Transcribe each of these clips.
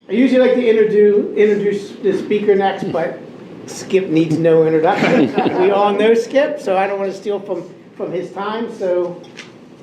I usually like to introduce the speaker next, but Skip needs no introduction. We all know Skip, so I don't want to steal from his time. So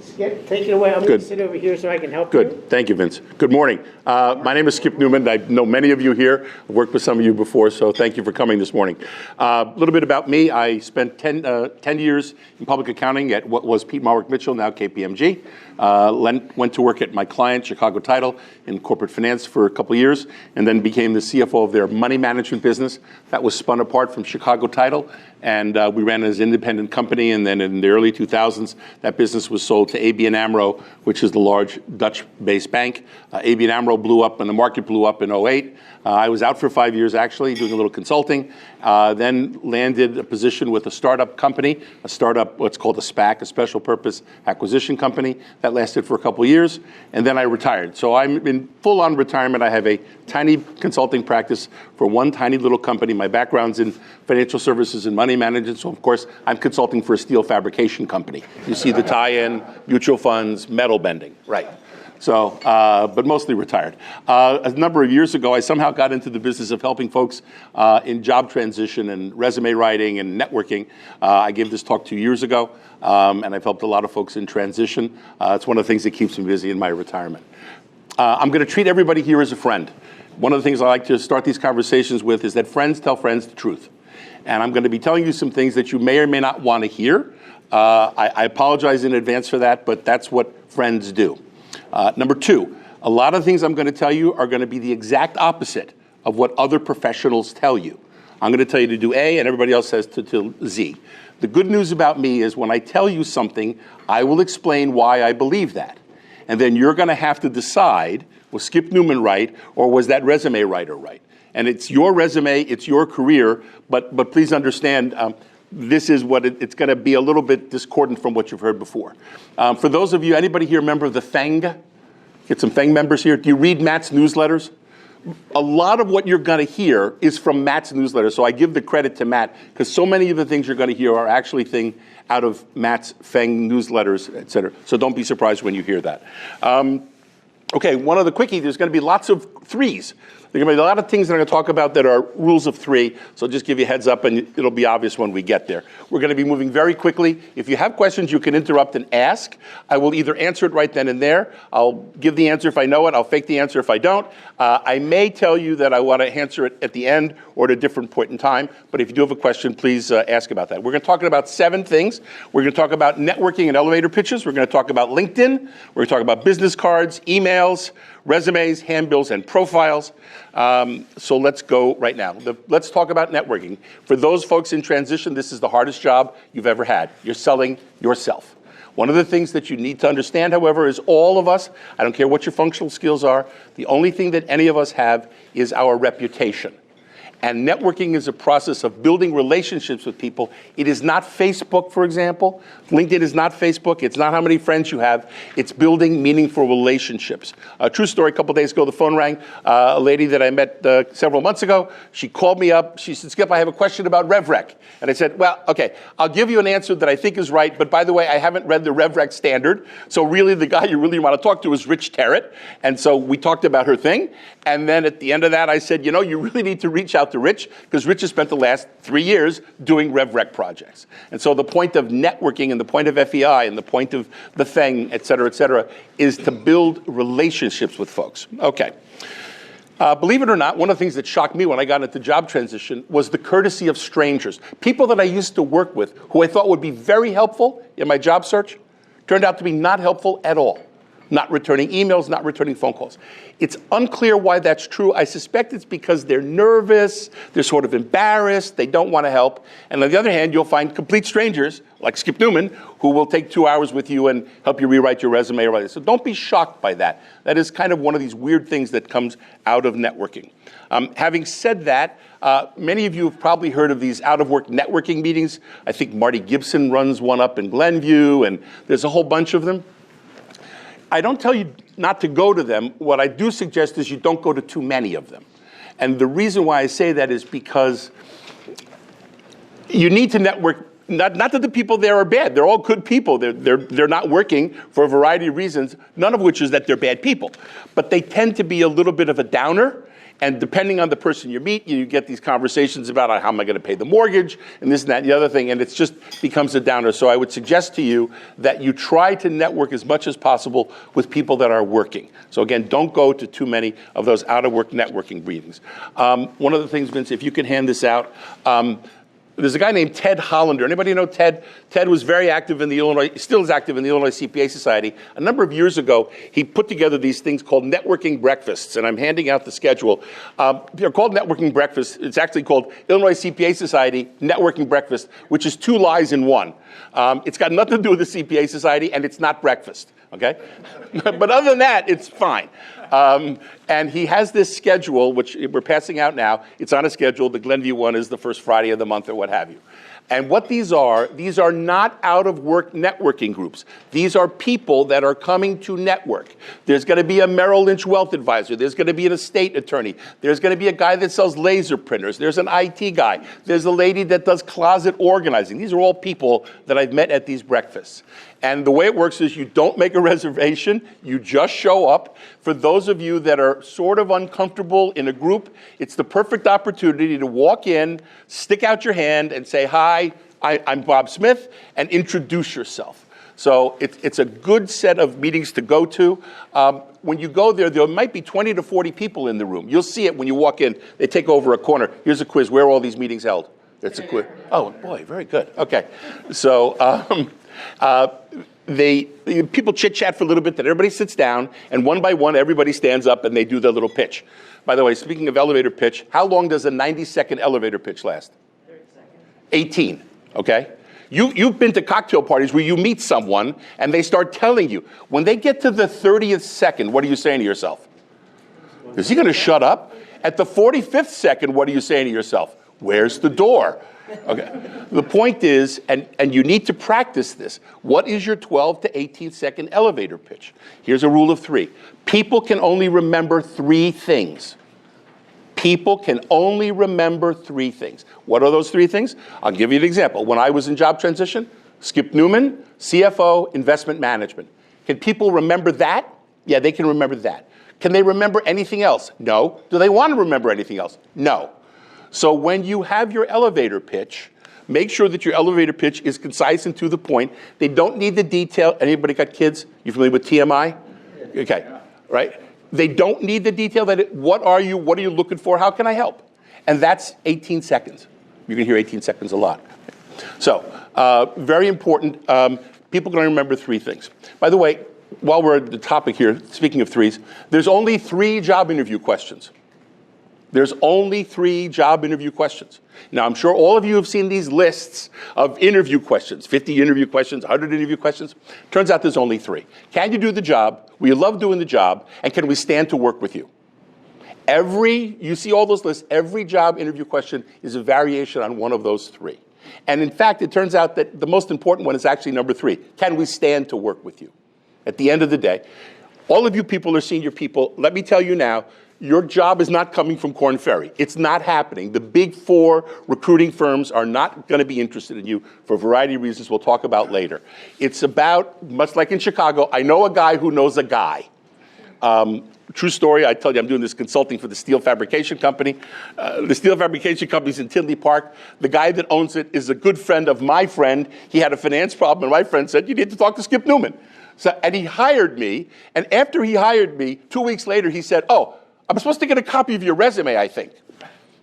Skip, take it away. I'm going to sit over here so I can help you. Good. Thank you, Vince. Good morning. My name is Skip Newman. I know many of you here. I've worked with some of you before, so thank you for coming this morning. A little bit about me. I spent 10 years in public accounting at what was Peat Marwick Mitchell, now KPMG. Went to work at my client, Chicago Title, in corporate finance for a couple of years, and then became the CFO of their money management business. That was spun apart from Chicago Title, and we ran it as an independent company, and then in the early 2000s, that business was sold to ABN AMRO, which is the large Dutch-based bank. ABN AMRO blew up, and the market blew up in '08. I was out for 5 years, actually, doing a little consulting, then landed a position with a startup company, what's called a SPAC, a special purpose acquisition company. That lasted for a couple of years, and then I retired. So I'm in full-on retirement. I have a tiny consulting practice for one tiny little company. My background's in financial services and money management, so of course, I'm consulting for a steel fabrication company. You see the tie-in, mutual funds, metal bending, right. So, but mostly retired. A number of years ago, I somehow got into the business of helping folks in job transition and resume writing and networking. I gave this talk 2 years ago, and I've helped a lot of folks in transition. It's one of the things that keeps me busy in my retirement. I'm going to treat everybody here as a friend. One of the things I like to start these conversations with is that friends tell friends the truth. And I'm going to be telling you some things that you may or may not want to hear. I apologize in advance for that, but that's what friends do. Number two, a lot of things I'm going to tell you are going to be the exact opposite of what other professionals tell you. I'm going to tell you to do A, and everybody else says to Z. The good news about me is when I tell you something, I will explain why I believe that. And then you're going to have to decide, was Skip Newman right, or was that resume writer right? And it's your resume, it's your career, but please understand, this is what it's going to be a little bit discordant from what you've heard before. For those of you, anybody here member of the FEI? Get some FEI members here. Do you read Matt's newsletters? A lot of what you're going to hear is from Matt's newsletter, so I give the credit to Matt, because so many of the things you're going to hear are actually things out of Matt's FEI newsletters, et cetera. So don't be surprised when you hear that. Okay, one of the quickie, there's going to be lots of threes. There are going to be a lot of things that I'm going to talk about that are rules of three, so just give you a heads up and it'll be obvious when we get there. We're going to be moving very quickly. If you have questions, you can interrupt and ask. I will either answer it right then and there. I'll give the answer if I know it. I'll fake the answer if I don't. I may tell you that I want to answer it at the end or at a different point in time, but if you do have a question, please ask about that. We're going to talk about 7 things. We're going to talk about networking and elevator pitches. We're going to talk about LinkedIn. We're going to talk about business cards, emails, resumes, handbills, and profiles. So let's go right now. Let's talk about networking. For those folks in transition, this is the hardest job you've ever had. You're selling yourself. One of the things that you need to understand, however, is all of us, I don't care what your functional skills are, the only thing that any of us have is our reputation. And networking is a process of building relationships with people. It is not Facebook, for example. LinkedIn is not Facebook. It's not how many friends you have. It's building meaningful relationships. A true story, a couple days ago, the phone rang. A lady that I met several months ago, she called me up. She said, Skip, I have a question about RevRec. And I said, well, okay, I'll give you an answer that I think is right, but by the way, I haven't read the RevRec standard. So really, the guy you really want to talk to is Rich Terrett. And so we talked about her thing. And then at the end of that, I said, you know, you really need to reach out to Rich, because Rich has spent the last 3 years doing RevRec projects. And so the point of networking and the point of FEI and the point of the FEI, et cetera, is to build relationships with folks. Okay. Believe it or not, one of the things that shocked me when I got into job transition was the courtesy of strangers. People that I used to work with who I thought would be very helpful in my job search turned out to be not helpful at all. Not returning emails, not returning phone calls. It's unclear why that's true. I suspect it's because they're nervous, they're sort of embarrassed, they don't want to help. And on the other hand, you'll find complete strangers, like Skip Newman, who will take 2 hours with you and help you rewrite your resume or whatever. So don't be shocked by that. That is kind of one of these weird things that comes out of networking. Having said that, many of you have probably heard of these out-of-work networking meetings. I think Marty Gibson runs one up in Glenview, and there's a whole bunch of them. I don't tell you not to go to them. What I do suggest is you don't go to too many of them. And the reason why I say that is because you need to network Not that the people there are bad. They're all good people. They're not working for a variety of reasons, none of which is that they're bad people. But they tend to be a little bit of a downer. And depending on the person you meet, you get these conversations about how am I going to pay the mortgage and this and that and the other thing. And it just becomes a downer. So I would suggest to you that you try to network as much as possible with people that are working. So again, don't go to too many of those out-of-work networking meetings. One of the things, Vince, if you can hand this out, there's a guy named Ted Hollander. Anybody know Ted? Ted was very active in the Illinois, still is active in the Illinois CPA Society. A number of years ago, he put together these things called networking breakfasts, and I'm handing out the schedule. They're called networking breakfasts. It's actually called Illinois CPA Society Networking Breakfast, which is two lies in one. It's got nothing to do with the CPA Society, and it's not breakfast, okay? But other than that, it's fine. And he has this schedule, which we're passing out now. It's on a schedule. The Glenview one is the first Friday of the month or what have you. And what these are not out-of-work networking groups. These are people that are coming to network. There's going to be a Merrill Lynch wealth advisor. There's going to be an estate attorney. There's going to be a guy that sells laser printers. There's an IT guy. There's a lady that does closet organizing. These are all people that I've met at these breakfasts. And the way it works is you don't make a reservation. You just show up. For those of you that are sort of uncomfortable in a group, it's the perfect opportunity to walk in, stick out your hand, and say, hi, I'm Bob Smith, and introduce yourself. So it's a good set of meetings to go to. When you go there might be 20 to 40 people in the room. You'll see it when you walk in. They take over a corner. Here's a quiz. Where are all these meetings held? That's a quiz. Oh, boy, very good. Okay. So people chit-chat for a little bit, then everybody sits down, and one by one, everybody stands up and they do their little pitch. By the way, speaking of elevator pitch, how long does a 90-second elevator pitch last? 30 seconds. 18, okay? You've been to cocktail parties where you meet someone and they start telling you. When they get to the 30th second, what are you saying to yourself? Is he going to shut up? At the 45th second, what are you saying to yourself? Where's the door? Okay. The point is, and you need to practice this, what is your 12 to 18 second elevator pitch? Here's a rule of three. People can only remember three things. People can only remember three things. What are those three things? I'll give you an example. When I was in job transition, Skip Newman, CFO, investment management. Can people remember that? Yeah, they can remember that. Can they remember anything else? No. Do they want to remember anything else? No. So when you have your elevator pitch, make sure that your elevator pitch is concise and to the point. They don't need the detail. Anybody got kids? You familiar with TMI? Okay, right? They don't need the detail. What are you looking for? How can I help? And that's 18 seconds. You can hear 18 seconds a lot. So very important. People can remember three things. By the way, while we're at the topic here, speaking of threes, there's only 3 job interview questions. There's only 3 job interview questions. Now, I'm sure all of you have seen these lists of interview questions, 50 interview questions, 100 interview questions. Turns out there's only 3. Can you do the job? Will you love doing the job? And can we stand to work with you? You see all those lists, every job interview question is a variation on one of those 3. And in fact, it turns out that the most important one is actually number 3. Can we stand to work with you? At the end of the day, all of you people are senior people. Let me tell you now, your job is not coming from Korn Ferry. It's not happening. The big 4 recruiting firms are not going to be interested in you for a variety of reasons we'll talk about later. It's about, much like in Chicago, I know a guy who knows a guy. True story, I tell you, I'm doing this consulting for the steel fabrication company. The steel fabrication company's in Tinley Park. The guy that owns it is a good friend of my friend. He had a finance problem, and my friend said, you need to talk to Skip Newman. And he hired me, and after he hired me, 2 weeks later, he said, oh, I'm supposed to get a copy of your resume, I think.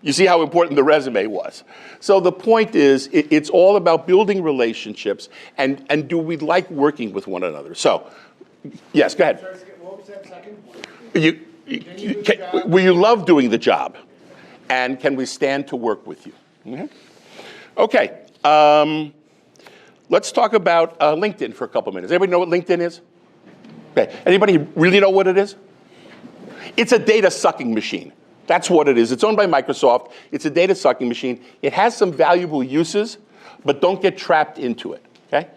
You see how important the resume was. So the point is, it's all about building relationships, and do we like working with one another? So, yes, go ahead. Sorry, what was that second? Will you love doing the job? And can we stand to work with you? Mm-hmm. Okay. Let's talk about LinkedIn for a couple minutes. Anybody know what LinkedIn is? Okay. Anybody really know what it is? It's a data sucking machine. That's what it is. It's owned by Microsoft. It's a data sucking machine. It has some valuable uses, but don't get trapped into it, okay?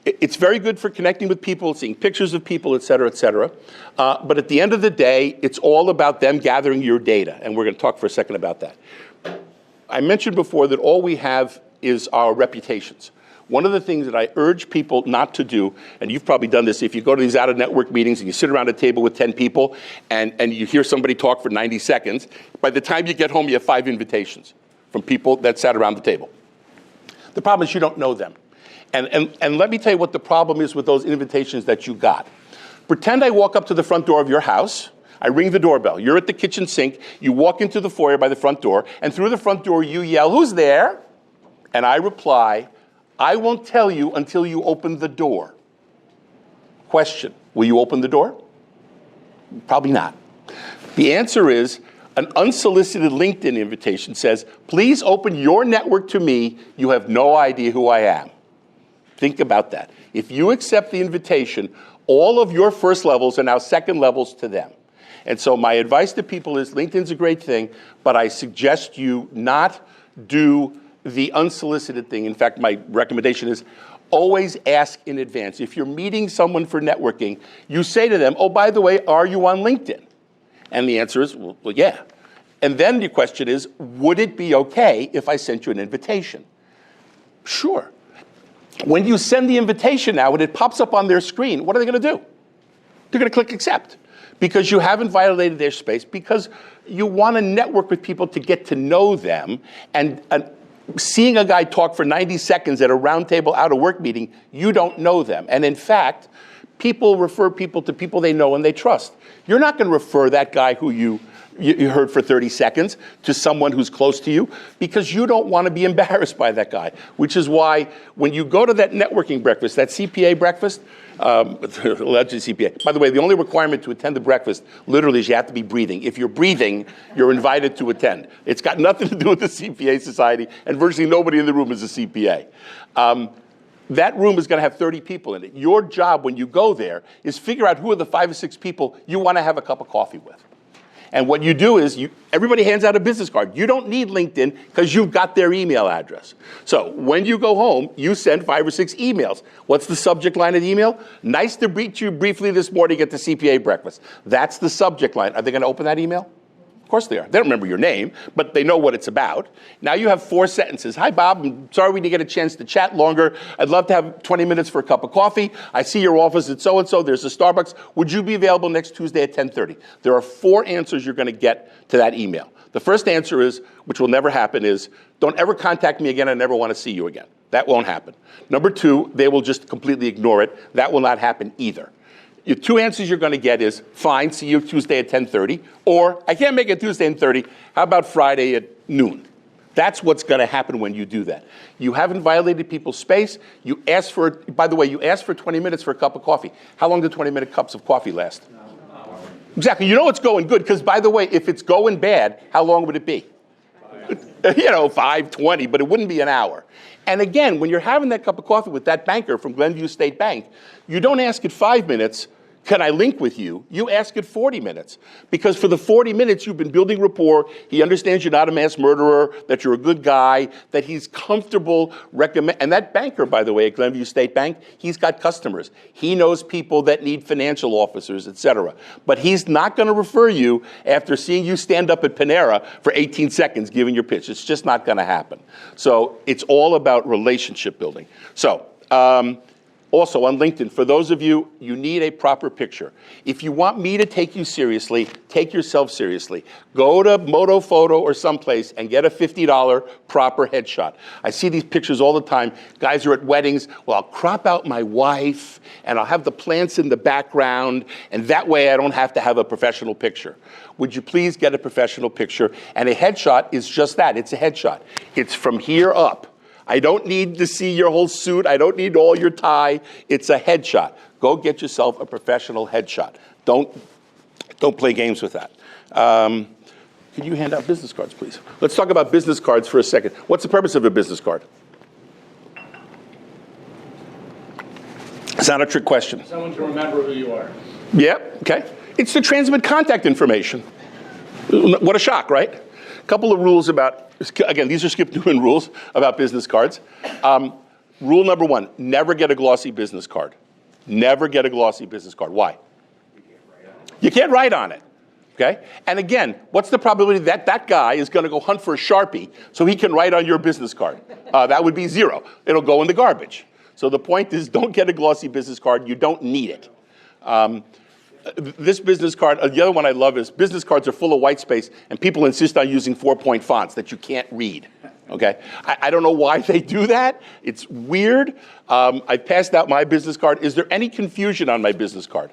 It's very good for connecting with people, seeing pictures of people, et cetera, et cetera. But at the end of the day, it's all about them gathering your data, and we're going to talk for a second about that. I mentioned before that all we have is our reputations. One of the things that I urge people not to do, and you've probably done this, if you go to these out-of-network meetings and you sit around a table with 10 people and you hear somebody talk for 90 seconds, by the time you get home, you have 5 invitations from people that sat around the table. The problem is you don't know them. And let me tell you what the problem is with those invitations that you got. Pretend I walk up to the front door of your house. I ring the doorbell. You're at the kitchen sink. You walk into the foyer by the front door, and through the front door you yell, "Who's there?" And I reply, "I won't tell you until you open the door." Question, will you open the door? Probably not. The answer is, an unsolicited LinkedIn invitation says, "Please open your network to me. You have no idea who I am." Think about that. If you accept the invitation, all of your first levels are now second levels to them. And so my advice to people is, LinkedIn's a great thing, but I suggest you not do the unsolicited thing. In fact, my recommendation is always ask in advance. If you're meeting someone for networking, you say to them, "Oh, by the way, are you on LinkedIn?" And the answer is, well, yeah. And then the question is, would it be okay if I sent you an invitation? Sure. When you send the invitation now and it pops up on their screen, what are they going to do? They're going to click accept, because you haven't violated their space, because you want to network with people to get to know them. And seeing a guy talk for 90 seconds at a roundtable out-of-work meeting, you don't know them. And in fact, people refer people to people they know and they trust. You're not going to refer that guy who you heard for 30 seconds to someone who's close to you, because you don't want to be embarrassed by that guy. Which is why when you go to that networking breakfast, that CPA breakfast, alleged CPA. By the way, the only requirement to attend the breakfast literally is you have to be breathing. If you're breathing, you're invited to attend. It's got nothing to do with the CPA Society, and virtually nobody in the room is a CPA. That room is going to have 30 people in it. Your job when you go there is figure out who are the 5 or 6 people you want to have a cup of coffee with. And what you do is, everybody hands out a business card. You don't need LinkedIn because you've got their email address. So when you go home, you send 5 or 6 emails. What's the subject line of the email? "Nice to meet you briefly this morning at the CPA breakfast." That's the subject line. Are they going to open that email? Of course they are. They don't remember your name, but they know what it's about. Now you have 4 sentences. "Hi, Bob. I'm sorry we didn't get a chance to chat longer. I'd love to have 20 minutes for a cup of coffee. I see your office at so-and-so. There's a Starbucks. Would you be available next Tuesday at 10:30? There are 4 answers you're going to get to that email. The first answer is, which will never happen, is, "Don't ever contact me again. I never want to see you again." That won't happen. Number 2, they will just completely ignore it. That will not happen either. Your 2 answers you're going to get is, "Fine, see you Tuesday at 10:30, or "I can't make it Tuesday at 10:30. How about Friday at noon?" That's what's going to happen when you do that. You haven't violated people's space. You asked for, by the way, you asked for 20 minutes for a cup of coffee. How long do 20-minute cups of coffee last? Exactly. You know it's going good, because, by the way, if it's going bad, how long would it be? 5, 20, but it wouldn't be an hour. And again, when you're having that cup of coffee with that banker from Glenview State Bank, you don't ask it 5 minutes, "Can I link with you?" You ask it 40 minutes. Because for the 40 minutes, you've been building rapport. He understands you're not a mass murderer, that you're a good guy, that he's comfortable recommend. And that banker, by the way, at Glenview State Bank, he's got customers. He knows people that need financial officers, et cetera. But he's not going to refer you after seeing you stand up at Panera for 18 seconds giving your pitch. It's just not going to happen. So it's all about relationship building. So, also on LinkedIn, for those of you, you need a proper picture. If you want me to take you seriously, take yourself seriously. Go to Moto Photo or someplace and get a $50 proper headshot. I see these pictures all the time. Guys are at weddings. "Well, I'll crop out my wife and I'll have the plants in the background, and that way I don't have to have a professional picture." Would you please get a professional picture? And a headshot is just that. It's a headshot. It's from here up. I don't need to see your whole suit. I don't need all your tie. It's a headshot. Go get yourself a professional headshot. Don't play games with that. Could you hand out business cards, please? Let's talk about business cards for a second. What's the purpose of a business card? It's not a trick question. Someone to remember who you are. Yeah, okay. It's to transmit contact information. What a shock, right? A couple of rules about, again, these are Skip Newman rules about business cards. Rule number 1, never get a glossy business card. Never get a glossy business card. Why? You can't write on it. Okay? And again, what's the probability that that guy is going to go hunt for a Sharpie so he can write on your business card? That would be 0. It'll go in the garbage. So the point is, don't get a glossy business card. You don't need it. This business card, the other one I love is business cards are full of white space, and people insist on using 4-point fonts that you can't read. Okay? I don't know why they do that. It's weird. I passed out my business card. Is there any confusion on my business card?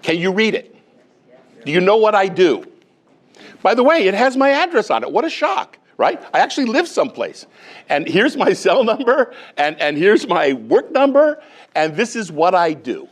Can you read it? Do you know what I do? By the way, it has my address on it. What a shock, right? I actually live someplace. And here's my cell number, and here's my work number, and this is what I do.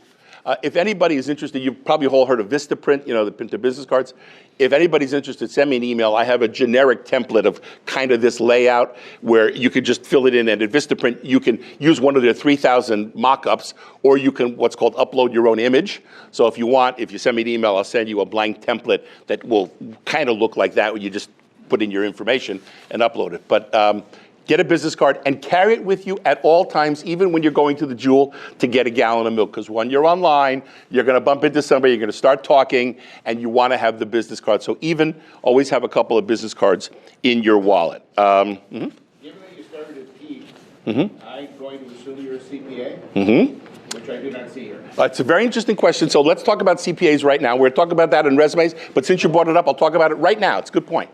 If anybody is interested, you've probably all heard of Vistaprint, you know, the printed business cards. If anybody's interested, send me an email. I have a generic template of kind of this layout where you could just fill it in, and at Vistaprint, you can use one of their 3,000 mock-ups, or you can what's called upload your own image. So if you want, if you send me an email, I'll send you a blank template that will kind of look like that, where you just put in your information and upload it. But get a business card and carry it with you at all times, even when you're going to the Jewel to get a gallon of milk. Because when you're online, you're going to bump into somebody, you're going to start talking, and you want to have the business card. So even always have a couple of business cards in your wallet. Given that you started at P, I'm going to assume you're a CPA, which I do not see here. It's a very interesting question. So let's talk about CPAs right now. We're talking about that in resumes, but since you brought it up, I'll talk about it right now. It's a good point.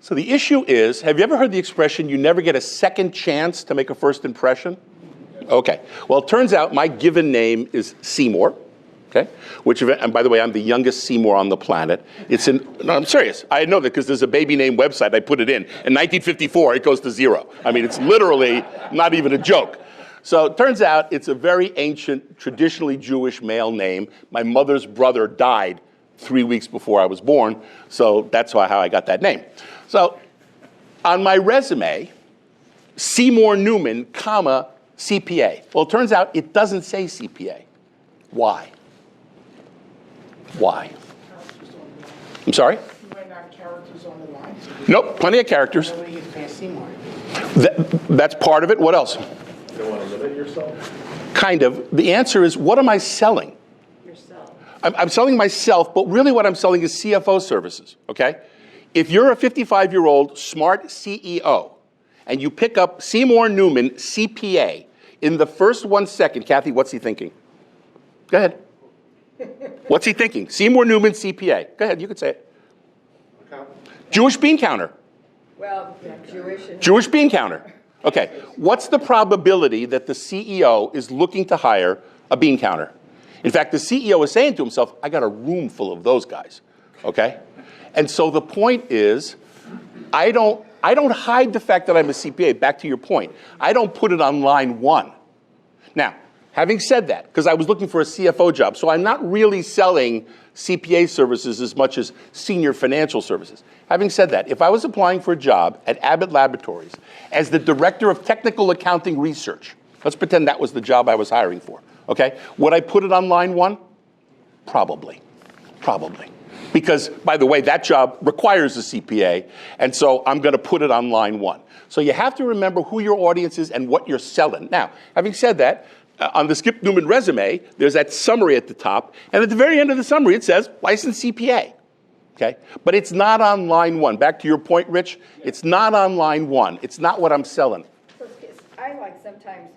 So the issue is, have you ever heard the expression, you never get a second chance to make a first impression? Okay. Well, it turns out my given name is Seymour, okay? And by the way, I'm the youngest Seymour on the planet. No, I'm serious. I know that because there's a baby name website. I put it in. In 1954, it goes to 0. I mean, it's literally not even a joke. So it turns out it's a very ancient, traditionally Jewish male name. My mother's brother died 3 weeks before I was born, so that's how I got that name. So on my resume, Seymour Newman, comma, CPA. Well, it turns out it doesn't say CPA. Why? Why? I'm sorry? You might not have characters on the line. Nope, plenty of characters. Nobody gets past Seymour. That's part of it. What else? You don't want to limit yourself? Kind of. The answer is, what am I selling? Yourself. I'm selling myself, but really what I'm selling is CFO services, okay? If you're a 55-year-old smart CEO and you pick up Seymour Newman, CPA, in the first 1 second, Kathy, what's he thinking? Go ahead. What's he thinking? Seymour Newman, CPA. Go ahead, you could say it. Jewish bean counter. Well, Jewish. Jewish bean counter. Okay, what's the probability that the CEO is looking to hire a bean counter? In fact, the CEO is saying to himself, I got a room full of those guys, okay? And so the point is, I don't hide the fact that I'm a CPA, back to your point. I don't put it on line 1. Now, having said that, because I was looking for a CFO job, so I'm not really selling CPA services as much as senior financial services. Having said that, if I was applying for a job at Abbott Laboratories as the Director of Technical Accounting Research, let's pretend that was the job I was hiring for, okay? Would I put it on line 1? Probably. Because, by the way, that job requires a CPA, and so I'm going to put it on line 1. So you have to remember who your audience is and what you're selling. Now, having said that, on the Skip Newman resume, there's that summary at the top, and at the very end of the summary, it says licensed CPA. Okay? But it's not on line 1. Back to your point, Rich, it's not on line 1. It's not what I'm selling. I like sometimes,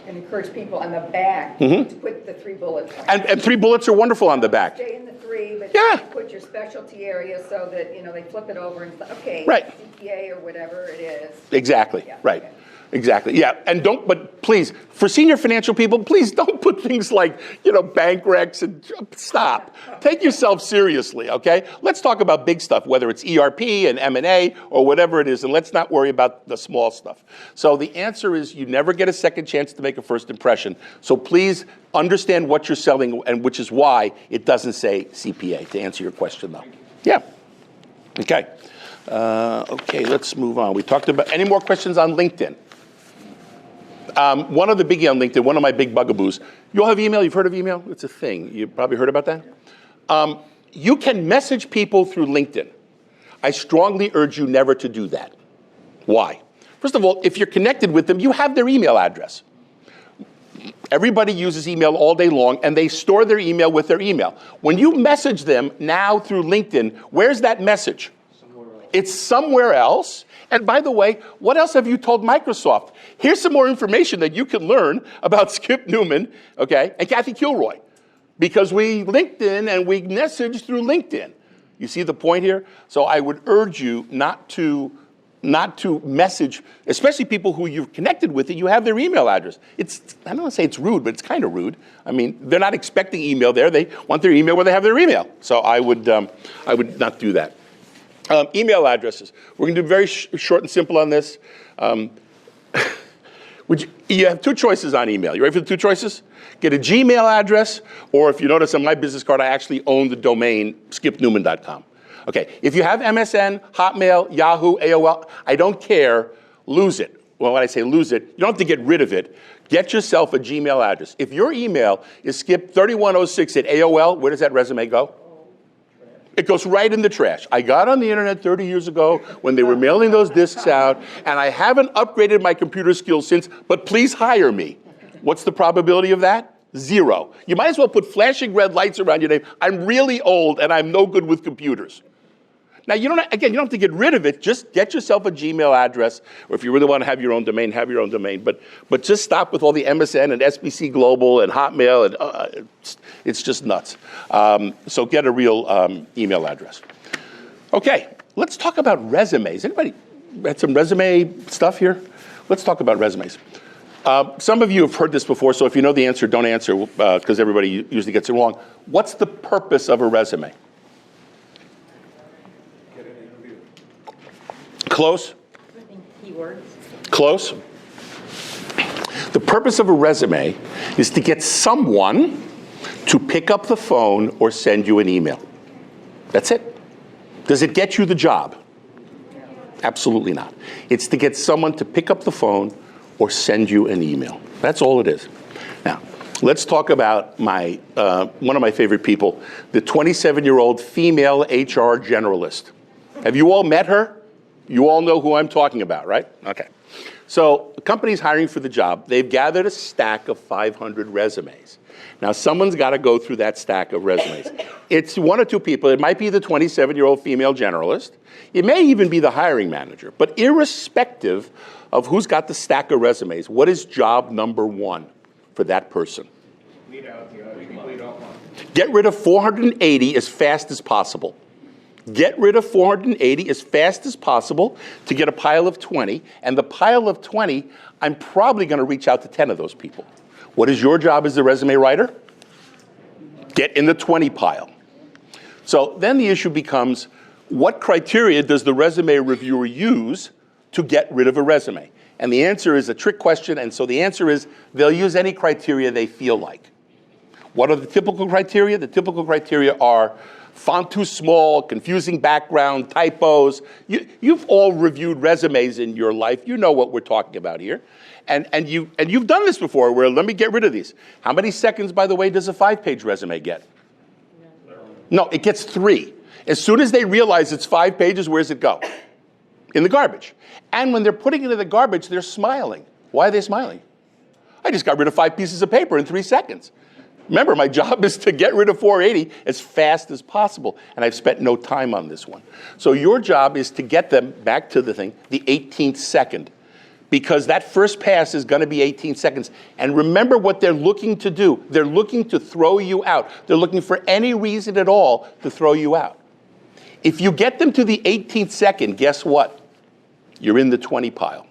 and encourage people on the back to put the 3 bullets on. And 3 bullets are wonderful on the back. Stay in the 3, but Yeah. you put your specialty area so that, they flip it over and say, okay, Right. CPA or whatever it is. Exactly, Yeah, right. okay. Exactly, yeah. And but please, for senior financial people, please don't put things like, bank recs and stop. Take yourself seriously, okay? Let's talk about big stuff, whether it's ERP and M&A or whatever it is, and let's not worry about the small stuff. So the answer is you never get a second chance to make a first impression. So please understand what you're selling, and which is why it doesn't say CPA, to answer your question, though. Yeah. Okay. Okay, let's move on. We talked about, any more questions on LinkedIn? One of the biggie on LinkedIn, one of my big bugaboos, you all have email? You've heard of email? It's a thing. You probably heard about that? You can message people through LinkedIn. I strongly urge you never to do that. Why? First of all, if you're connected with them, you have their email address. Everybody uses email all day long, and they store their email with their email. When you message them now through LinkedIn, where's that message? It's somewhere else. And by the way, what else have you told Microsoft? Here's some more information that you can learn about Skip Newman, okay, and Kathy Kilroy, because we LinkedIn and we message through LinkedIn. You see the point here? So I would urge you not to message, especially people who you've connected with and you have their email address. I don't want to say it's rude, but it's kind of rude. I mean, they're not expecting email there. They want their email where they have their email. So I would not do that. Email addresses. We're going to do very short and simple on this. You have two choices on email. You ready for the two choices? Get a Gmail address, or if you notice on my business card, I actually own the domain skipnewman.com. Okay, if you have MSN, Hotmail, Yahoo, AOL, I don't care, lose it. Well, when I say lose it, you don't have to get rid of it. Get yourself a Gmail address. If your email is skip3106 at AOL, where does that resume go? It goes right in the trash. I got on the internet 30 years ago when they were mailing those discs out, and I haven't upgraded my computer skills since, but please hire me. What's the probability of that? 0. You might as well put flashing red lights around your name. I'm really old, and I'm no good with computers. Now, you don't have to get rid of it. Just get yourself a Gmail address, or if you really want to have your own domain, have your own domain. But just stop with all the MSN and SBC Global and Hotmail, and it's just nuts. So get a real email address. Okay, let's talk about resumes. Anybody had some resume stuff here? Let's talk about resumes. Some of you have heard this before, so if you know the answer, don't answer, because everybody usually gets it wrong. What's the purpose of a resume? Close? Keywords. Close? The purpose of a resume is to get someone to pick up the phone or send you an email. That's it. Does it get you the job? Absolutely not. It's to get someone to pick up the phone or send you an email. That's all it is. Now, let's talk about one of my favorite people, the 27-year-old female HR generalist. Have you all met her? You all know who I'm talking about, right? Okay. So the company's hiring for the job. They've gathered a stack of 500 resumes. Now, someone's got to go through that stack of resumes. It's one or two people. It might be the 27-year-old female generalist. It may even be the hiring manager. But irrespective of who's got the stack of resumes, what is job number one for that person? Weed out the people we don't want. Get rid of 480 as fast as possible. Get rid of 480 as fast as possible to get a pile of 20. And the pile of 20, I'm probably going to reach out to 10 of those people. What is your job as the resume writer? Get in the 20 pile. So then the issue becomes, what criteria does the resume reviewer use to get rid of a resume? And the answer is a trick question, and so the answer is they'll use any criteria they feel like. What are the typical criteria? The typical criteria are font too small, confusing background, typos. You've all reviewed resumes in your life. You know what we're talking about here. And you've done this before, where let me get rid of these. How many seconds, by the way, does a 5-page resume get? No, it gets 3. As soon as they realize it's 5 pages, where does it go? In the garbage. And when they're putting it in the garbage, they're smiling. Why are they smiling? I just got rid of 5 pieces of paper in 3 seconds. Remember, my job is to get rid of 480 as fast as possible, and I've spent no time on this one. So your job is to get them back to the 18th second, because that first pass is going to be 18 seconds. And remember what they're looking to do. They're looking to throw you out. They're looking for any reason at all to throw you out. If you get them to the 18th second, guess what? You're in the 20 pile.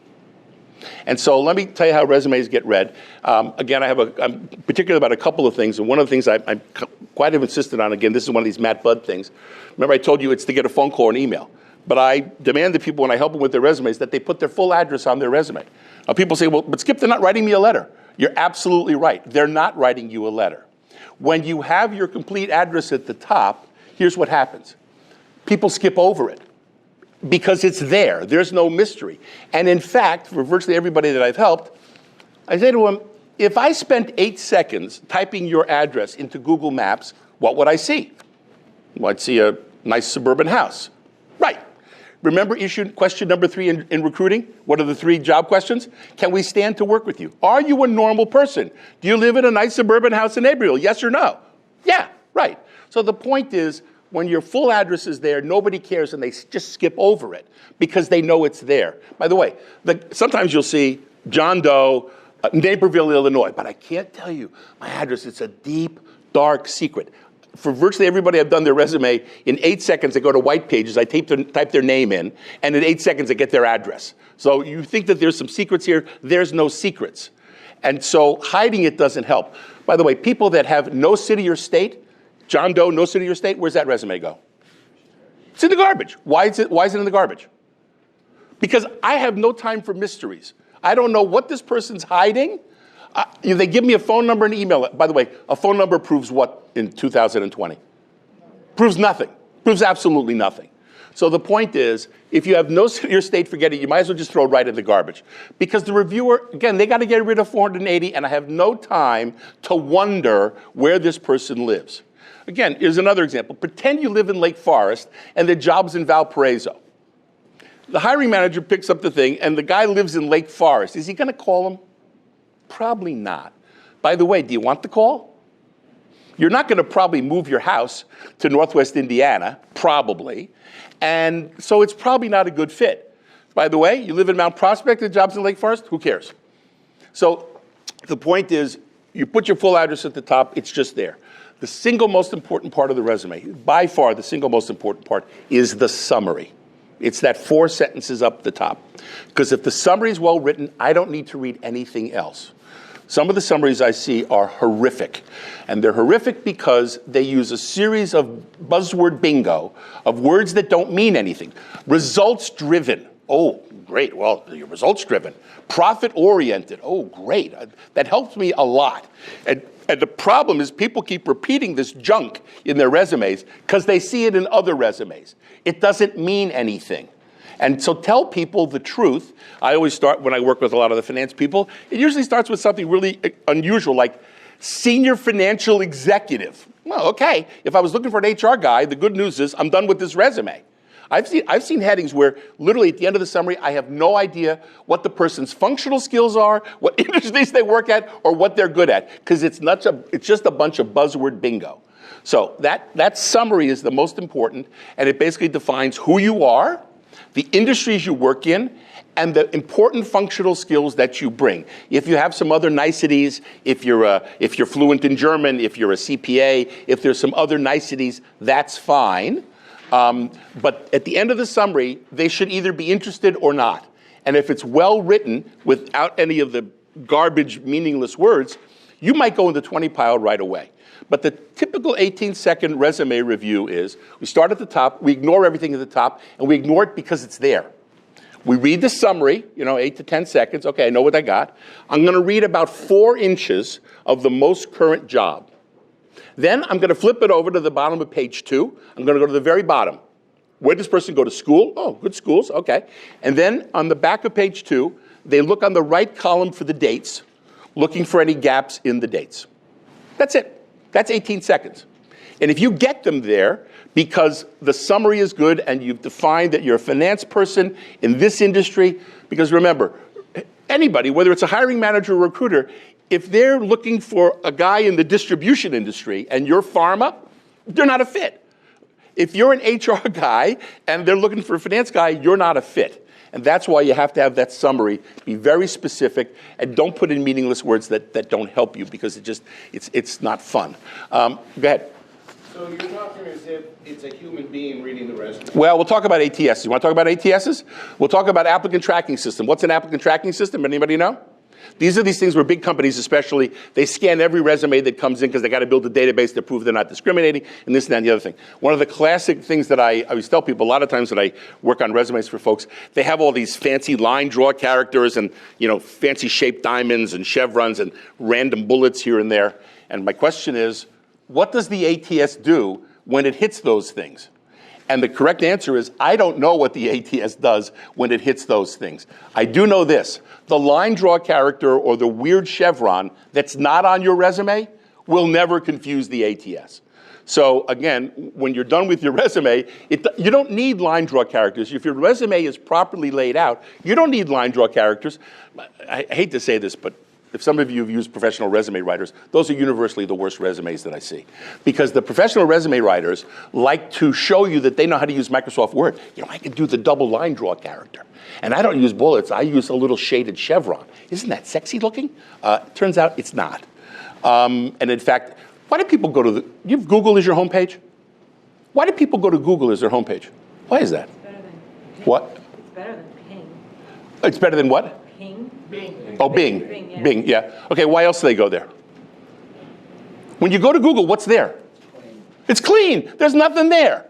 And so let me tell you how resumes get read. Again, I'm particular about a couple of things, and one of the things I'm quite have insisted on, again, this is one of these Matt Budd things. Remember I told you it's to get a phone call or an email. But I demand that people, when I help them with their resumes, that they put their full address on their resume. Now people say, well, but Skip, they're not writing me a letter. You're absolutely right. They're not writing you a letter. When you have your complete address at the top, here's what happens. People skip over it, because it's there. There's no mystery. And in fact, for virtually everybody that I've helped, I say to them, if I spent 8 seconds typing your address into Google Maps, what would I see? Well, I'd see a nice suburban house. Right. Remember issue question number 3 in recruiting? What are the 3 job questions? Can we stand to work with you? Are you a normal person? Do you live in a nice suburban house in Naperville? Yes or no? Yeah, right. So the point is, when your full address is there, nobody cares and they just skip over it because they know it's there. By the way, sometimes you'll see John Doe, Naperville, Illinois, but I can't tell you my address. It's a deep, dark secret. For virtually everybody I've done their resume, in 8 seconds, I go to white pages, I type their name in, and in 8 seconds, I get their address. So you think that there's some secrets here, there's no secrets. And so hiding it doesn't help. By the way, people that have no city or state, John Doe, no city or state, where's that resume go? It's in the garbage. Why is it in the garbage? Because I have no time for mysteries. I don't know what this person's hiding. They give me a phone number and email. By the way, a phone number proves what in 2020? Proves nothing. Proves absolutely nothing. So the point is, if you have no city or state, forget it. You might as well just throw it right in the garbage. Because the reviewer, again, they got to get rid of 480, and I have no time to wonder where this person lives. Again, here's another example. Pretend you live in Lake Forest and the job's in Valparaiso. The hiring manager picks up the thing, and the guy lives in Lake Forest. Is he going to call him? Probably not. By the way, do you want the call? You're not going to probably move your house to Northwest Indiana, probably. And so it's probably not a good fit. By the way, you live in Mount Prospect, the job's in Lake Forest, who cares? So the point is, you put your full address at the top, it's just there. The single most important part of the resume, by far the single most important part, is the summary. It's that 4 sentences up the top. Because if the summary is well written, I don't need to read anything else. Some of the summaries I see are horrific. And they're horrific because they use a series of buzzword bingo of words that don't mean anything. Results driven. Oh, great. Well, you're results driven. Profit oriented. Oh, great. That helps me a lot. And the problem is people keep repeating this junk in their resumes because they see it in other resumes. It doesn't mean anything. And so tell people the truth. I always start, when I work with a lot of the finance people, it usually starts with something really unusual, like senior financial executive. Well, okay, if I was looking for an HR guy, the good news is I'm done with this resume. I've seen headings where literally at the end of the summary, I have no idea what the person's functional skills are, what industries they work at, or what they're good at, because it's just a bunch of buzzword bingo. So that summary is the most important, and it basically defines who you are, the industries you work in, and the important functional skills that you bring. If you have some other niceties, if you're fluent in German, if you're a CPA, if there's some other niceties, that's fine. But at the end of the summary, they should either be interested or not. And if it's well written without any of the garbage, meaningless words, you might go in the 20 pile right away. But the typical 18-second resume review is we start at the top, we ignore everything at the top, and we ignore it because it's there. We read the summary, 8 to 10 seconds. Okay, I know what I got. I'm going to read about 4 inches of the most current job. Then I'm going to flip it over to the bottom of page 2. I'm going to go to the very bottom. Where does this person go to school? Oh, good schools, okay. And then on the back of page 2, they look on the right column for the dates, looking for any gaps in the dates. That's it. That's 18 seconds. And if you get them there because the summary is good and you've defined that you're a finance person in this industry, because remember, anybody, whether it's a hiring manager or recruiter, if they're looking for a guy in the distribution industry and you're pharma, they're not a fit. If you're an HR guy and they're looking for a finance guy, you're not a fit. And that's why you have to have that summary, be very specific, and don't put in meaningless words that don't help you because it's not fun. Go ahead. So you're talking as if it's a human being reading the resume. Well, we'll talk about ATSs. You want to talk about ATSs? We'll talk about applicant tracking system. What's an applicant tracking system? Anybody know? These are these things where big companies especially, they scan every resume that comes in because they got to build a database to prove they're not discriminating, and this and that and the other thing. One of the classic things that I always tell people a lot of times that I work on resumes for folks, they have all these fancy line draw characters and fancy shaped diamonds and chevrons and random bullets here and there. And my question is, what does the ATS do when it hits those things? And the correct answer is, I don't know what the ATS does when it hits those things. I do know this. The line draw character or the weird chevron that's not on your resume will never confuse the ATS. So again, when you're done with your resume, you don't need line draw characters. If your resume is properly laid out, you don't need line draw characters. I hate to say this, but if some of you have used professional resume writers, those are universally the worst resumes that I see. Because the professional resume writers like to show you that they know how to use Microsoft Word. I can do the double line draw character. And I don't use bullets, I use a little shaded chevron. Isn't that sexy looking? Turns out it's not. And in fact, why do people go to you have Google as your homepage? Why do people go to Google as their homepage? Why is that? It's better than Bing. What? It's better than Ping. It's better than what? Ping? Bing. Oh, Bing. Bing, yeah. Bing, yeah. Okay, why else do they go there? When you go to Google, what's there? It's clean. There's nothing there.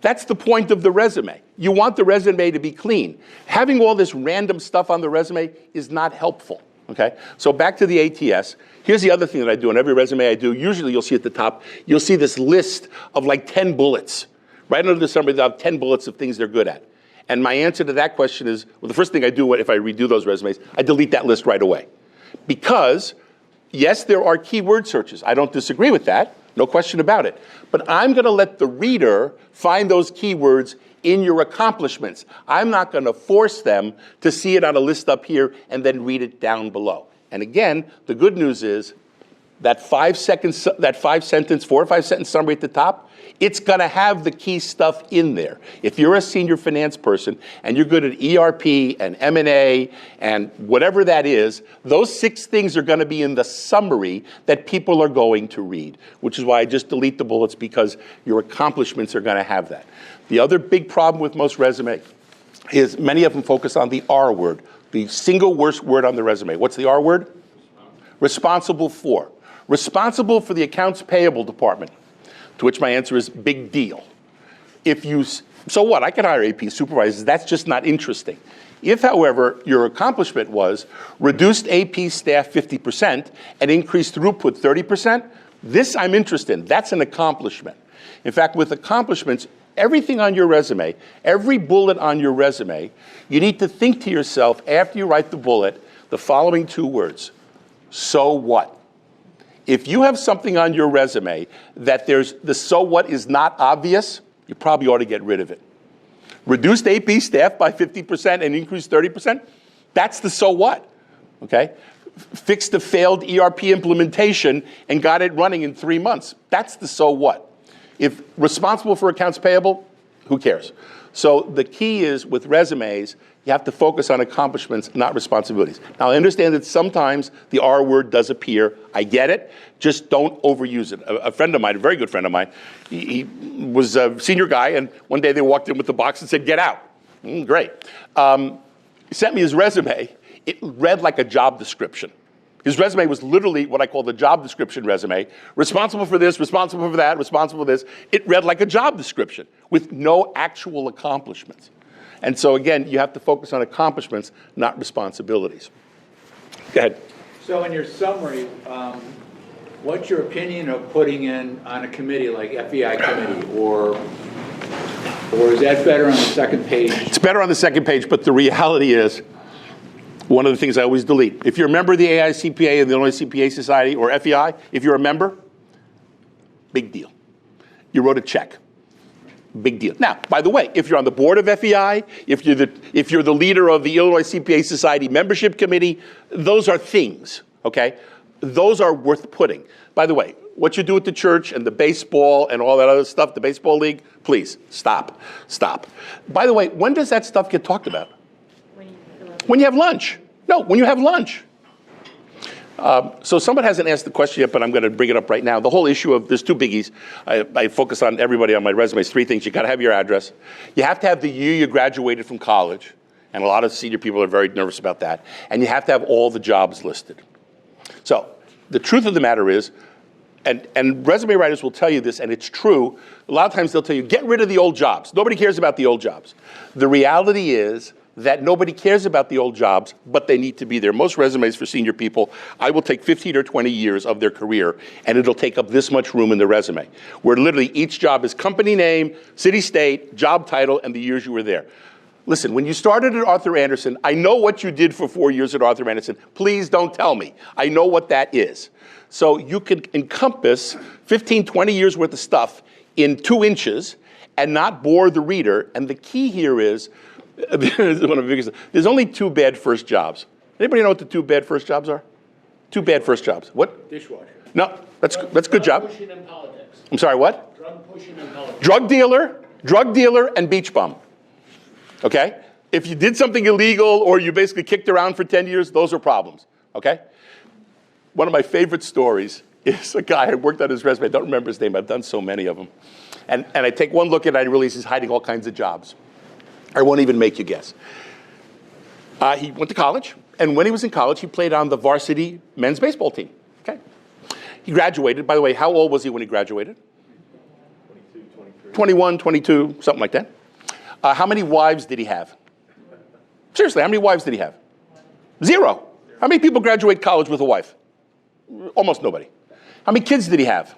That's the point of the resume. You want the resume to be clean. Having all this random stuff on the resume is not helpful, okay? So back to the ATS. Here's the other thing that I do on every resume I do. Usually you'll see at the top, you'll see this list of like 10 bullets. Right under the summary, they'll have 10 bullets of things they're good at. And my answer to that question is, well, the first thing I do if I redo those resumes, I delete that list right away. Because, yes, there are keyword searches. I don't disagree with that, no question about it. But I'm gonna let the reader find those keywords in your accomplishments. I'm not gonna force them to see it on a list up here and then read it down below. And again, the good news is that 4 or 5 sentence summary at the top, it's gonna have the key stuff in there. If you're a senior finance person and you're good at ERP and M&A and whatever that is, those 6 things are gonna be in the summary that people are going to read, which is why I just delete the bullets, because your accomplishments are gonna have that. The other big problem with most resumes is many of them focus on the R word, the single worst word on the resume. What's the R word? Responsible for. Responsible for the accounts payable department. To which my answer is big deal. So what, I could hire AP supervisors, that's just not interesting. If, however, your accomplishment was reduced AP staff 50% and increased throughput 30%, this I'm interested in, that's an accomplishment. In fact, with accomplishments, everything on your resume, every bullet on your resume, you need to think to yourself after you write the bullet, the following 2 words, so what? If you have something on your resume that the so what is not obvious, you probably ought to get rid of it. Reduced AP staff by 50% and increased 30%, that's the so what, okay? Fixed the failed ERP implementation and got it running in 3 months, that's the so what. If responsible for accounts payable, who cares? So the key is with resumes, you have to focus on accomplishments, not responsibilities. Now, I understand that sometimes the R word does appear. I get it. Just don't overuse it. A friend of mine, a very good friend of mine, he was a senior guy, and one day they walked in with the box and said, "Get out." Great. He sent me his resume. It read like a job description. His resume was literally what I call the job description resume. Responsible for this, responsible for that, responsible for this. It read like a job description with no actual accomplishments. And so again, you have to focus on accomplishments, not responsibilities. Go ahead. So in your summary, what's your opinion of putting in on a committee like FEI committee, or is that better on the second page? It's better on the second page, but the reality is, one of the things I always delete. If you're a member of the AICPA and the Illinois CPA Society or FEI, if you're a member, big deal. You wrote a check. Big deal. Now, by the way, if you're on the board of FEI, if you're the leader of the Illinois CPA Society membership committee, those are things, okay? Those are worth putting. By the way, what you do at the church and the baseball and all that other stuff, the baseball league, please, stop. By the way, when does that stuff get talked about? When you have lunch. No, when you have lunch. So someone hasn't asked the question yet, but I'm going to bring it up right now. The whole issue of, there's 2 biggies. I focus on everybody on my resumes, 3 things. You got to have your address. You have to have the year you graduated from college. And a lot of senior people are very nervous about that. And you have to have all the jobs listed. So the truth of the matter is, and resume writers will tell you this, and it's true, a lot of times they'll tell you, get rid of the old jobs. Nobody cares about the old jobs. The reality is that nobody cares about the old jobs, but they need to be there. Most resumes for senior people, I will take 15 or 20 years of their career, and it'll take up this much room in the resume, where literally each job is company name, city, state, job title, and the years you were there. Listen, when you started at Arthur Andersen, I know what you did for 4 years at Arthur Andersen. Please don't tell me. I know what that is. So you can encompass 15, 20 years worth of stuff in 2 inches and not bore the reader. And the key here is, there's only 2 bad first jobs. Anybody know what the 2 bad first jobs are? 2 bad first jobs. What? Dishwasher. No, that's a good job. Drug pushing in politics. I'm sorry, what? Drug pushing in politics. Drug dealer, and beach bum. Okay? If you did something illegal or you basically kicked around for 10 years, those are problems. Okay? One of my favorite stories is a guy, I worked on his resume, I don't remember his name, I've done so many of them. And I take one look at it and I realize he's hiding all kinds of jobs. I won't even make you guess. He went to college, and when he was in college, he played on the varsity men's baseball team. Okay? He graduated. By the way, how old was he when he graduated? 22, 23. 21, 22, something like that. How many wives did he have? Seriously, how many wives did he have? 0. How many people graduate college with a wife? Almost nobody. How many kids did he have?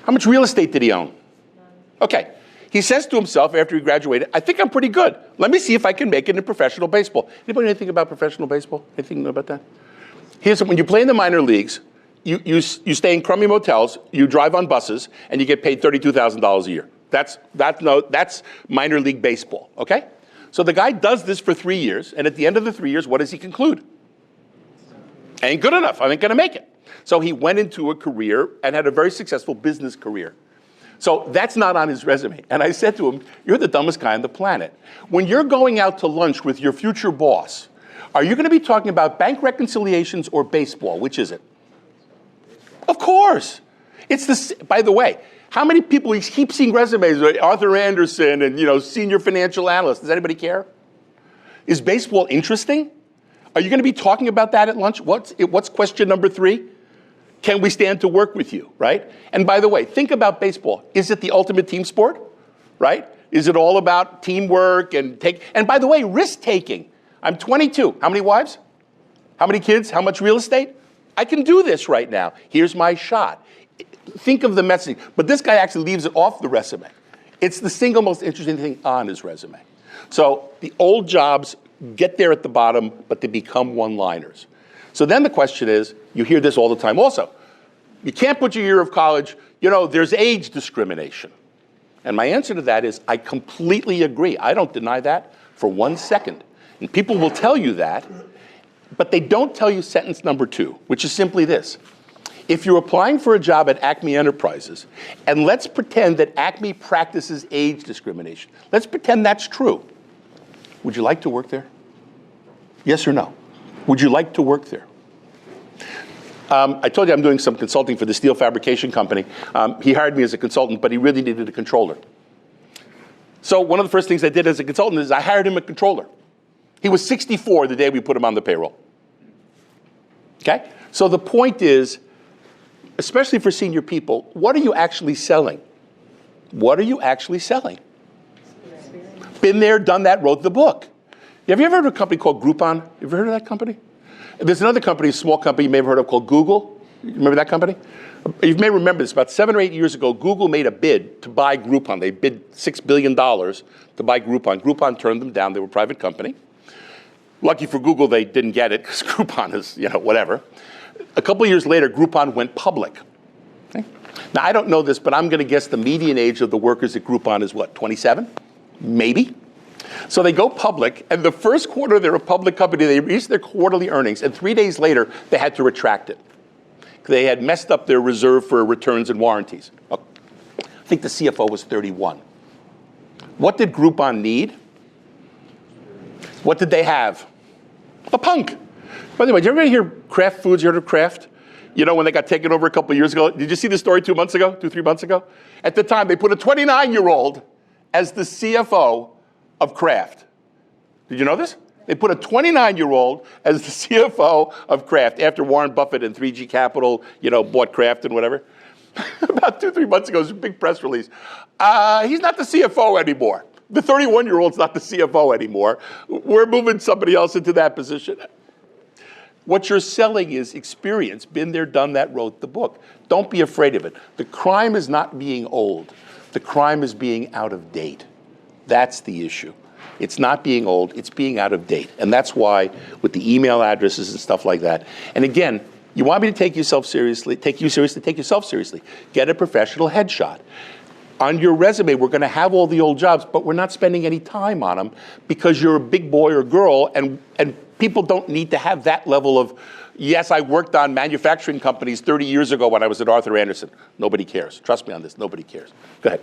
How much real estate did he own? Okay. He says to himself after he graduated, I think I'm pretty good. Let me see if I can make it in professional baseball. Anybody know anything about professional baseball? Anything know about that? Here's when you play in the minor leagues, you stay in crummy motels, you drive on buses, and you get paid $32,000 a year. That's minor league baseball, okay? So the guy does this for 3 years, and at the end of the 3 years, what does he conclude? Ain't good enough, I ain't gonna make it. So he went into a career and had a very successful business career. So that's not on his resume. And I said to him, you're the dumbest guy on the planet. When you're going out to lunch with your future boss, are you gonna be talking about bank reconciliations or baseball? Which is it? Of course. It's this, by the way, how many people, he keeps seeing resumes, Arthur Andersen and senior financial analyst. Does anybody care? Is baseball interesting? Are you gonna be talking about that at lunch? What's question number 3? Can we stand to work with you, right? And by the way, think about baseball. Is it the ultimate team sport, right? Is it all about teamwork and by the way, risk-taking. I'm 22. How many wives? How many kids? How much real estate? I can do this right now. Here's my shot. Think of the messaging. But this guy actually leaves it off the resume. It's the single most interesting thing on his resume. So the old jobs get there at the bottom, but they become one-liners. So then the question is, you hear this all the time also. You can't put your year of college, there's age discrimination. And my answer to that is, I completely agree. I don't deny that for 1 second. And people will tell you that, but they don't tell you sentence number 2, which is simply this. If you're applying for a job at Acme Enterprises, and let's pretend that Acme practices age discrimination. Let's pretend that's true. Would you like to work there? Yes or no? Would you like to work there? I told you I'm doing some consulting for the steel fabrication company. He hired me as a consultant, but he really needed a controller. So one of the first things I did as a consultant is I hired him a controller. He was 64 the day we put him on the payroll. Okay? So the point is, especially for senior people, what are you actually selling? What are you actually selling? Been there, done that, wrote the book. Have you ever heard of a company called Groupon? You ever heard of that company? There's another company, a small company you may have heard of called Google. You remember that company? You may remember this. About 7 or 8 years ago, Google made a bid to buy Groupon. They bid $6 billion to buy Groupon. Groupon turned them down. They were a private company. Lucky for Google, they didn't get it because Groupon is, whatever. A couple of years later, Groupon went public. Okay? Now, I don't know this, but I'm going to guess the median age of the workers at Groupon is what, 27? Maybe. So they go public, and the first quarter they're a public company, they reached their quarterly earnings, and 3 days later, they had to retract it. They had messed up their reserve for returns and warranties. I think the CFO was 31. What did Groupon need? What did they have? A punk. By the way, did you ever hear Kraft Foods? You heard of Kraft? When they got taken over a couple of years ago? Did you see the story 3 months ago? At the time, they put a 29-year-old as the CFO of Kraft. Did you know this? They put a 29-year-old as the CFO of Kraft after Warren Buffett and 3G Capital, bought Kraft and whatever. About 2-3 months ago, it was a big press release. He's not the CFO anymore. The 31-year-old's not the CFO anymore. We're moving somebody else into that position. What you're selling is experience. Been there, done that, wrote the book. Don't be afraid of it. The crime is not being old. The crime is being out of date. That's the issue. It's not being old, it's being out of date. And that's why with the email addresses and stuff like that. And again, you want me to take yourself seriously, take yourself seriously. Get a professional headshot. On your resume, we're going to have all the old jobs, but we're not spending any time on them because you're a big boy or girl, and people don't need to have that level of, yes, I worked on manufacturing companies 30 years ago when I was at Arthur Andersen. Nobody cares. Trust me on this. Nobody cares. Go ahead.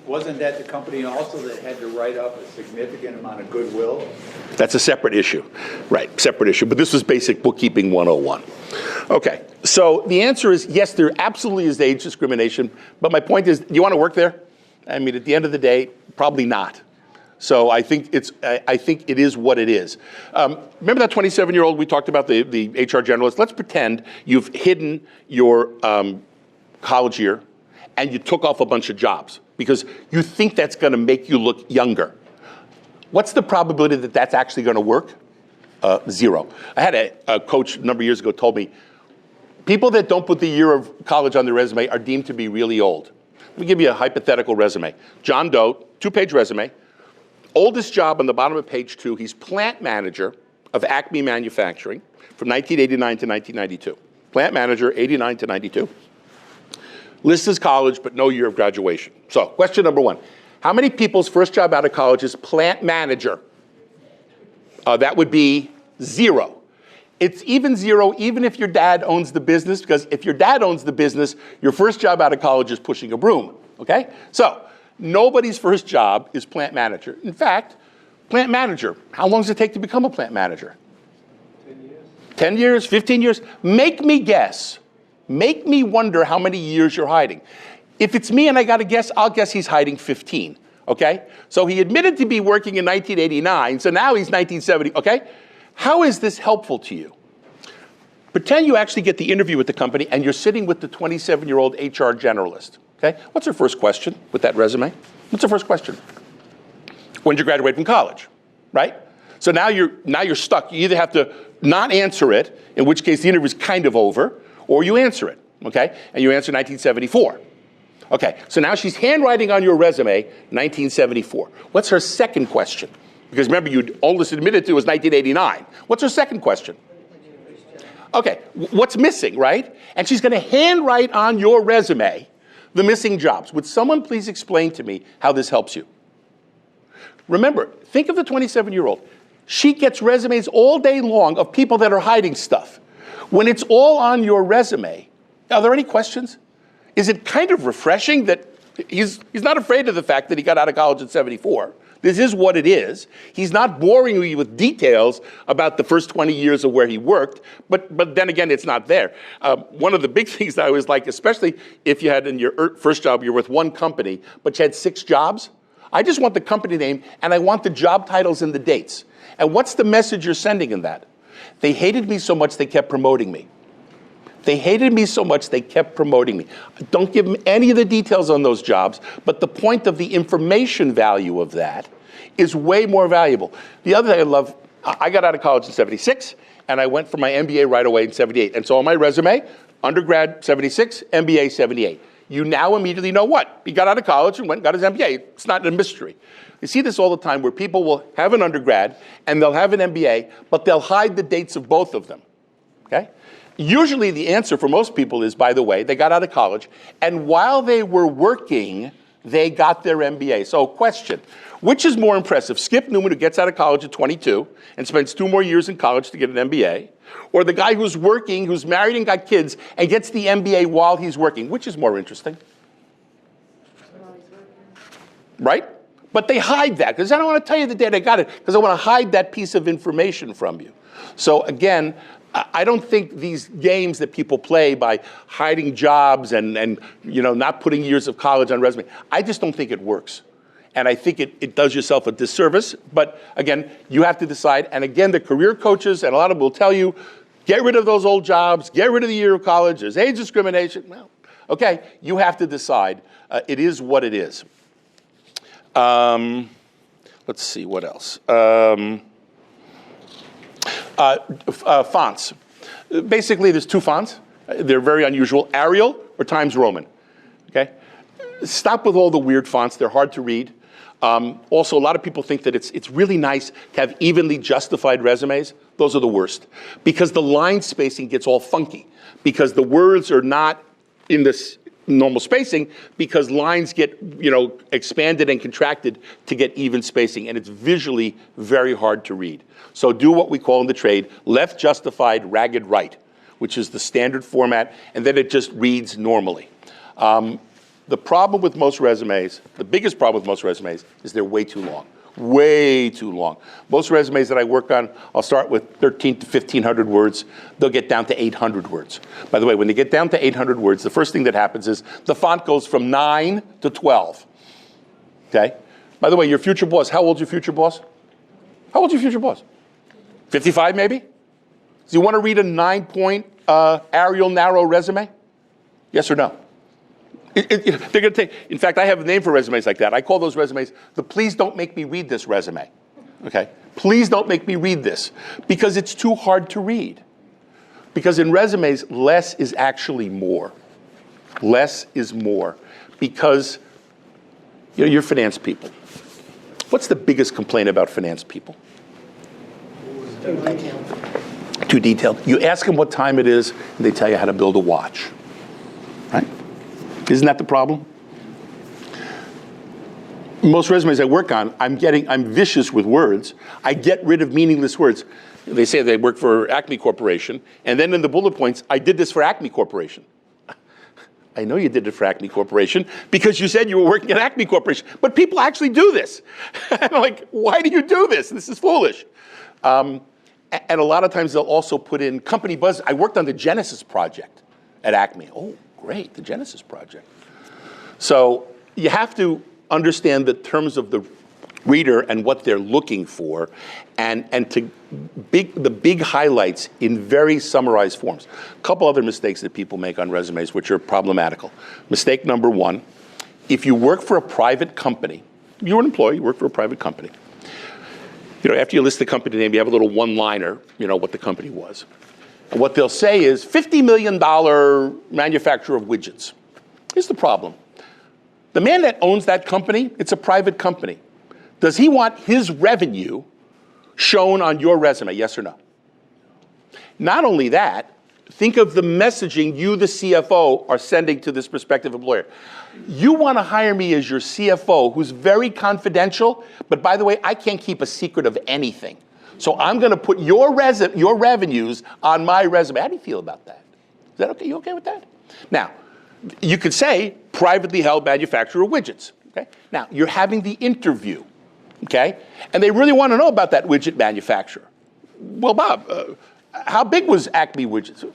Wasn't that the company also that had to write up a significant amount of goodwill? That's a separate issue. Right, separate issue. But this was basic bookkeeping 101. Okay, so the answer is yes, there absolutely is age discrimination. But my point is, do you want to work there? I mean, at the end of the day, probably not. So I think it is what it is. Remember that 27-year-old we talked about, the HR generalist? Let's pretend you've hidden your college year and you took off a bunch of jobs because you think that's going to make you look younger. What's the probability that that's actually going to work? 0. I had a coach a number of years ago told me, people that don't put the year of college on their resume are deemed to be really old. Let me give you a hypothetical resume. John Doe, 2-page resume. Oldest job on the bottom of page 2, he's plant manager of Acme Manufacturing from 1989 to 1992. Plant manager, 89 to 92. Lists as college, but no year of graduation. So, question number 1. How many people's first job out of college is plant manager? That would be 0. It's even 0 even if your dad owns the business, because if your dad owns the business, your first job out of college is pushing a broom, okay? So, nobody's first job is plant manager. In fact, plant manager, how long does it take to become a plant manager? 10 years. 10 years, 15 years? Make me guess. Make me wonder how many years you're hiding. If it's me and I got to guess, I'll guess he's hiding 15, okay? So he admitted to be working in 1989, so now he's 1970, okay? How is this helpful to you? Pretend you actually get the interview with the company and you're sitting with the 27-year-old HR generalist, okay? What's her first question with that resume? What's her first question? When did you graduate from college, right? So now you're stuck. You either have to not answer it, in which case the interview's kind of over, or you answer it, okay? And you answer 1974. Okay, so now she's handwriting on your resume 1974. What's her second question? Because remember, you almost admitted to was 1989. What's her second question? Okay, what's missing, right? And she's going to handwrite on your resume the missing jobs. Would someone please explain to me how this helps you? Remember, think of the 27-year-old. She gets resumes all day long of people that are hiding stuff. When it's all on your resume, are there any questions? Is it kind of refreshing that he's not afraid of the fact that he got out of college in 74? This is what it is. He's not boring you with details about the first 20 years of where he worked, but then again, it's not there. One of the big things that I always like, especially if you had in your first job, you're with one company, but you had 6 jobs, I just want the company name and I want the job titles and the dates. And what's the message you're sending in that? They hated me so much they kept promoting me. They hated me so much they kept promoting me. Don't give them any of the details on those jobs, but the point of the information value of that is way more valuable. The other thing I love, I got out of college in 76, and I went for my MBA right away in 78. And so on my resume, undergrad 76, MBA 78. You now immediately know what? He got out of college and went and got his MBA. It's not a mystery. You see this all the time where people will have an undergrad and they'll have an MBA, but they'll hide the dates of both of them, okay? Usually the answer for most people is, by the way, they got out of college, and while they were working, they got their MBA. So question, which is more impressive? Skip Newman, who gets out of college at 22 and spends 2 more years in college to get an MBA, or the guy who's working, who's married and got kids, and gets the MBA while he's working? Which is more interesting? Right? But they hide that, because I don't want to tell you the day they got it, because I want to hide that piece of information from you. So again, I don't think these games that people play by hiding jobs and not putting years of college on resume, I just don't think it works. And I think it does yourself a disservice. But again, you have to decide. And again, the career coaches and a lot of them will tell you, get rid of those old jobs, get rid of the year of college, there's age discrimination. Well, okay, you have to decide. It is what it is. Let's see, what else? Fonts. Basically, there's 2 fonts. They're very unusual. Arial or Times Roman. Okay? Stop with all the weird fonts. They're hard to read. Also, a lot of people think that it's really nice to have evenly justified resumes. Those are the worst, because the line spacing gets all funky, because the words are not in this normal spacing, because lines get, expanded and contracted to get even spacing, and it's visually very hard to read. So do what we call in the trade left justified ragged right, which is the standard format, and then it just reads normally. The problem with most resumes, the biggest problem with most resumes, is they're way too long. Way too long. Most resumes that I work on, I'll start with 1,300 to 1,500 words. They'll get down to 800 words. By the way, when they get down to 800 words, the first thing that happens is the font goes from 9 to 12. Okay? By the way, your future boss, how old's your future boss? How old's your future boss? 55 maybe? Do you want to read a 9-point Arial narrow resume? Yes or no? They're going to take, in fact, I have a name for resumes like that. I call those resumes the please don't make me read this resume. Okay? Please don't make me read this, because it's too hard to read. Because in resumes, less is actually more. Less is more. Because you're finance people. What's the biggest complaint about finance people? Too detailed. You ask them what time it is, and they tell you how to build a watch. Right? Isn't that the problem? Most resumes I work on, I'm vicious with words. I get rid of meaningless words. They say they work for Acme Corporation, and then in the bullet points, I did this for Acme Corporation. I know you did it for Acme Corporation because you said you were working at Acme Corporation, but people actually do this. I'm like, why do you do this? This is foolish. And a lot of times they'll also put in company buzz. I worked on the Genesis project at Acme. Oh, great, the Genesis project. So you have to understand the terms of the reader and what they're looking for, and the big highlights in very summarized forms. A couple other mistakes that people make on resumes which are problematical. Mistake number one, if you work for a private company, you're an employee, you work for a private company, after you list the company name, you have a little one-liner, what the company was. And what they'll say is $50 million manufacturer of widgets. Here's the problem. The man that owns that company, it's a private company. Does he want his revenue shown on your resume, yes or no? Not only that, think of the messaging you, the CFO, are sending to this prospective employer. You want to hire me as your CFO, who's very confidential, but by the way, I can't keep a secret of anything. So I'm going to put your revenues on my resume. How do you feel about that? Is that okay? You okay with that? Now, you could say privately held manufacturer of widgets. Okay? Now, you're having the interview, okay? And they really want to know about that widget manufacturer. Well, Bob, how big was Acme Widgets?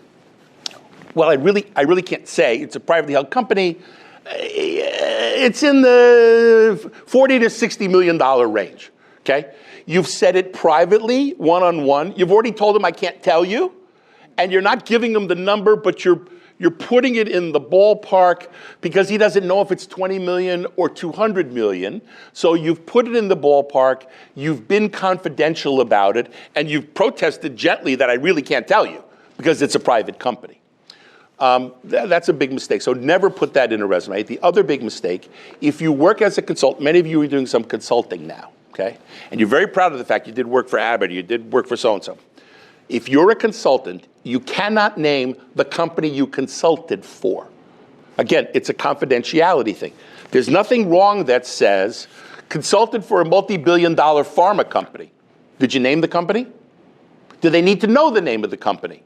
Well, I really can't say. It's a privately held company. It's in the $40 to $60 million range, okay? You've said it privately, one-on-one. You've already told him I can't tell you, and you're not giving him the number, but you're putting it in the ballpark because he doesn't know if it's 20 million or 200 million. So you've put it in the ballpark, you've been confidential about it, and you've protested gently that I really can't tell you because it's a private company. That's a big mistake. So never put that in a resume. The other big mistake, if you work as a consultant, many of you are doing some consulting now, okay? And you're very proud of the fact you did work for Abbott, or you did work for so-and-so. If you're a consultant, you cannot name the company you consulted for. Again, it's a confidentiality thing. There's nothing wrong that says, consulted for a multi-billion-dollar pharma company. Did you name the company? Do they need to know the name of the company?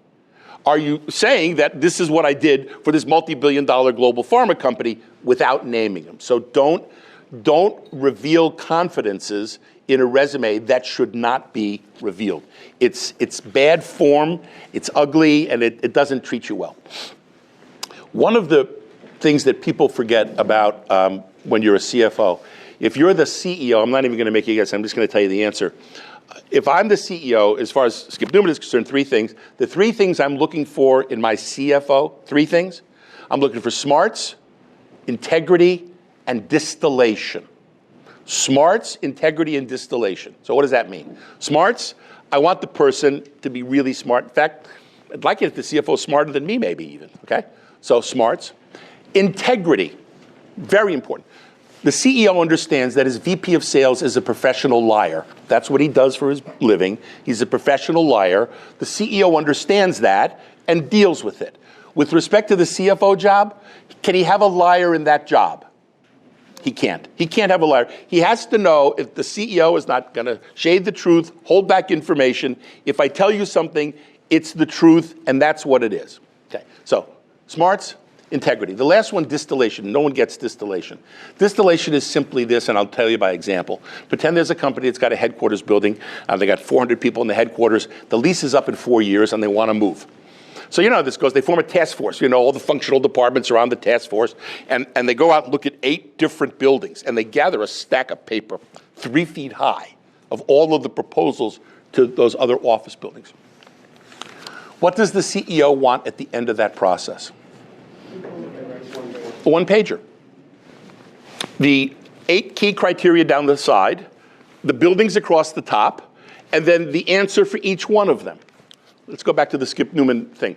Are you saying that this is what I did for this multi-billion-dollar global pharma company without naming them? So don't reveal confidences in a resume that should not be revealed. It's bad form, it's ugly, and it doesn't treat you well. One of the things that people forget about when you're a CFO, if you're the CEO, I'm not even going to make you guess, I'm just going to tell you the answer. If I'm the CEO, as far as Skip Newman is concerned, three things. The three things I'm looking for in my CFO, three things. I'm looking for smarts, integrity, and distillation. Smarts, integrity, and distillation. So what does that mean? Smarts, I want the person to be really smart. In fact, I'd like it if the CFO is smarter than me, maybe even, okay? So smarts. Integrity, very important. The CEO understands that his VP of sales is a professional liar. That's what he does for his living. He's a professional liar. The CEO understands that and deals with it. With respect to the CFO job, can he have a liar in that job? He can't. He can't have a liar. He has to know if the CEO is not going to shade the truth, hold back information. If I tell you something, it's the truth, and that's what it is. Okay, so smarts, integrity. The last one, distillation. No one gets distillation. Distillation is simply this, and I'll tell you by example. Pretend there's a company that's got a headquarters building. They got 400 people in the headquarters. The lease is up in 4 years, and they want to move. So you know how this goes. They form a task force. You know, all the functional departments are on the task force, and they go out and look at 8 different buildings, and they gather a stack of paper 3 feet high of all of the proposals to those other office buildings. What does the CEO want at the end of that process? A one-pager. The 8 key criteria down the side, the buildings across the top, and then the answer for each one of them. Let's go back to the Skip Newman thing.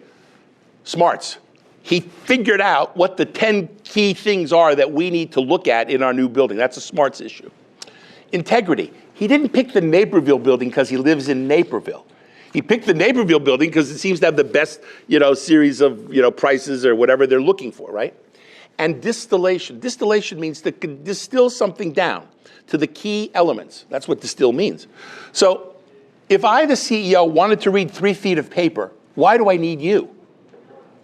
Smarts. He figured out what the 10 key things are that we need to look at in our new building. That's a smarts issue. Integrity. He didn't pick the Naperville building because he lives in Naperville. He picked the Naperville building because it seems to have the best, series of, prices or whatever they're looking for, right? And distillation. Distillation means to distill something down to the key elements. That's what distill means. So if I, the CEO, wanted to read 3 feet of paper, why do I need you?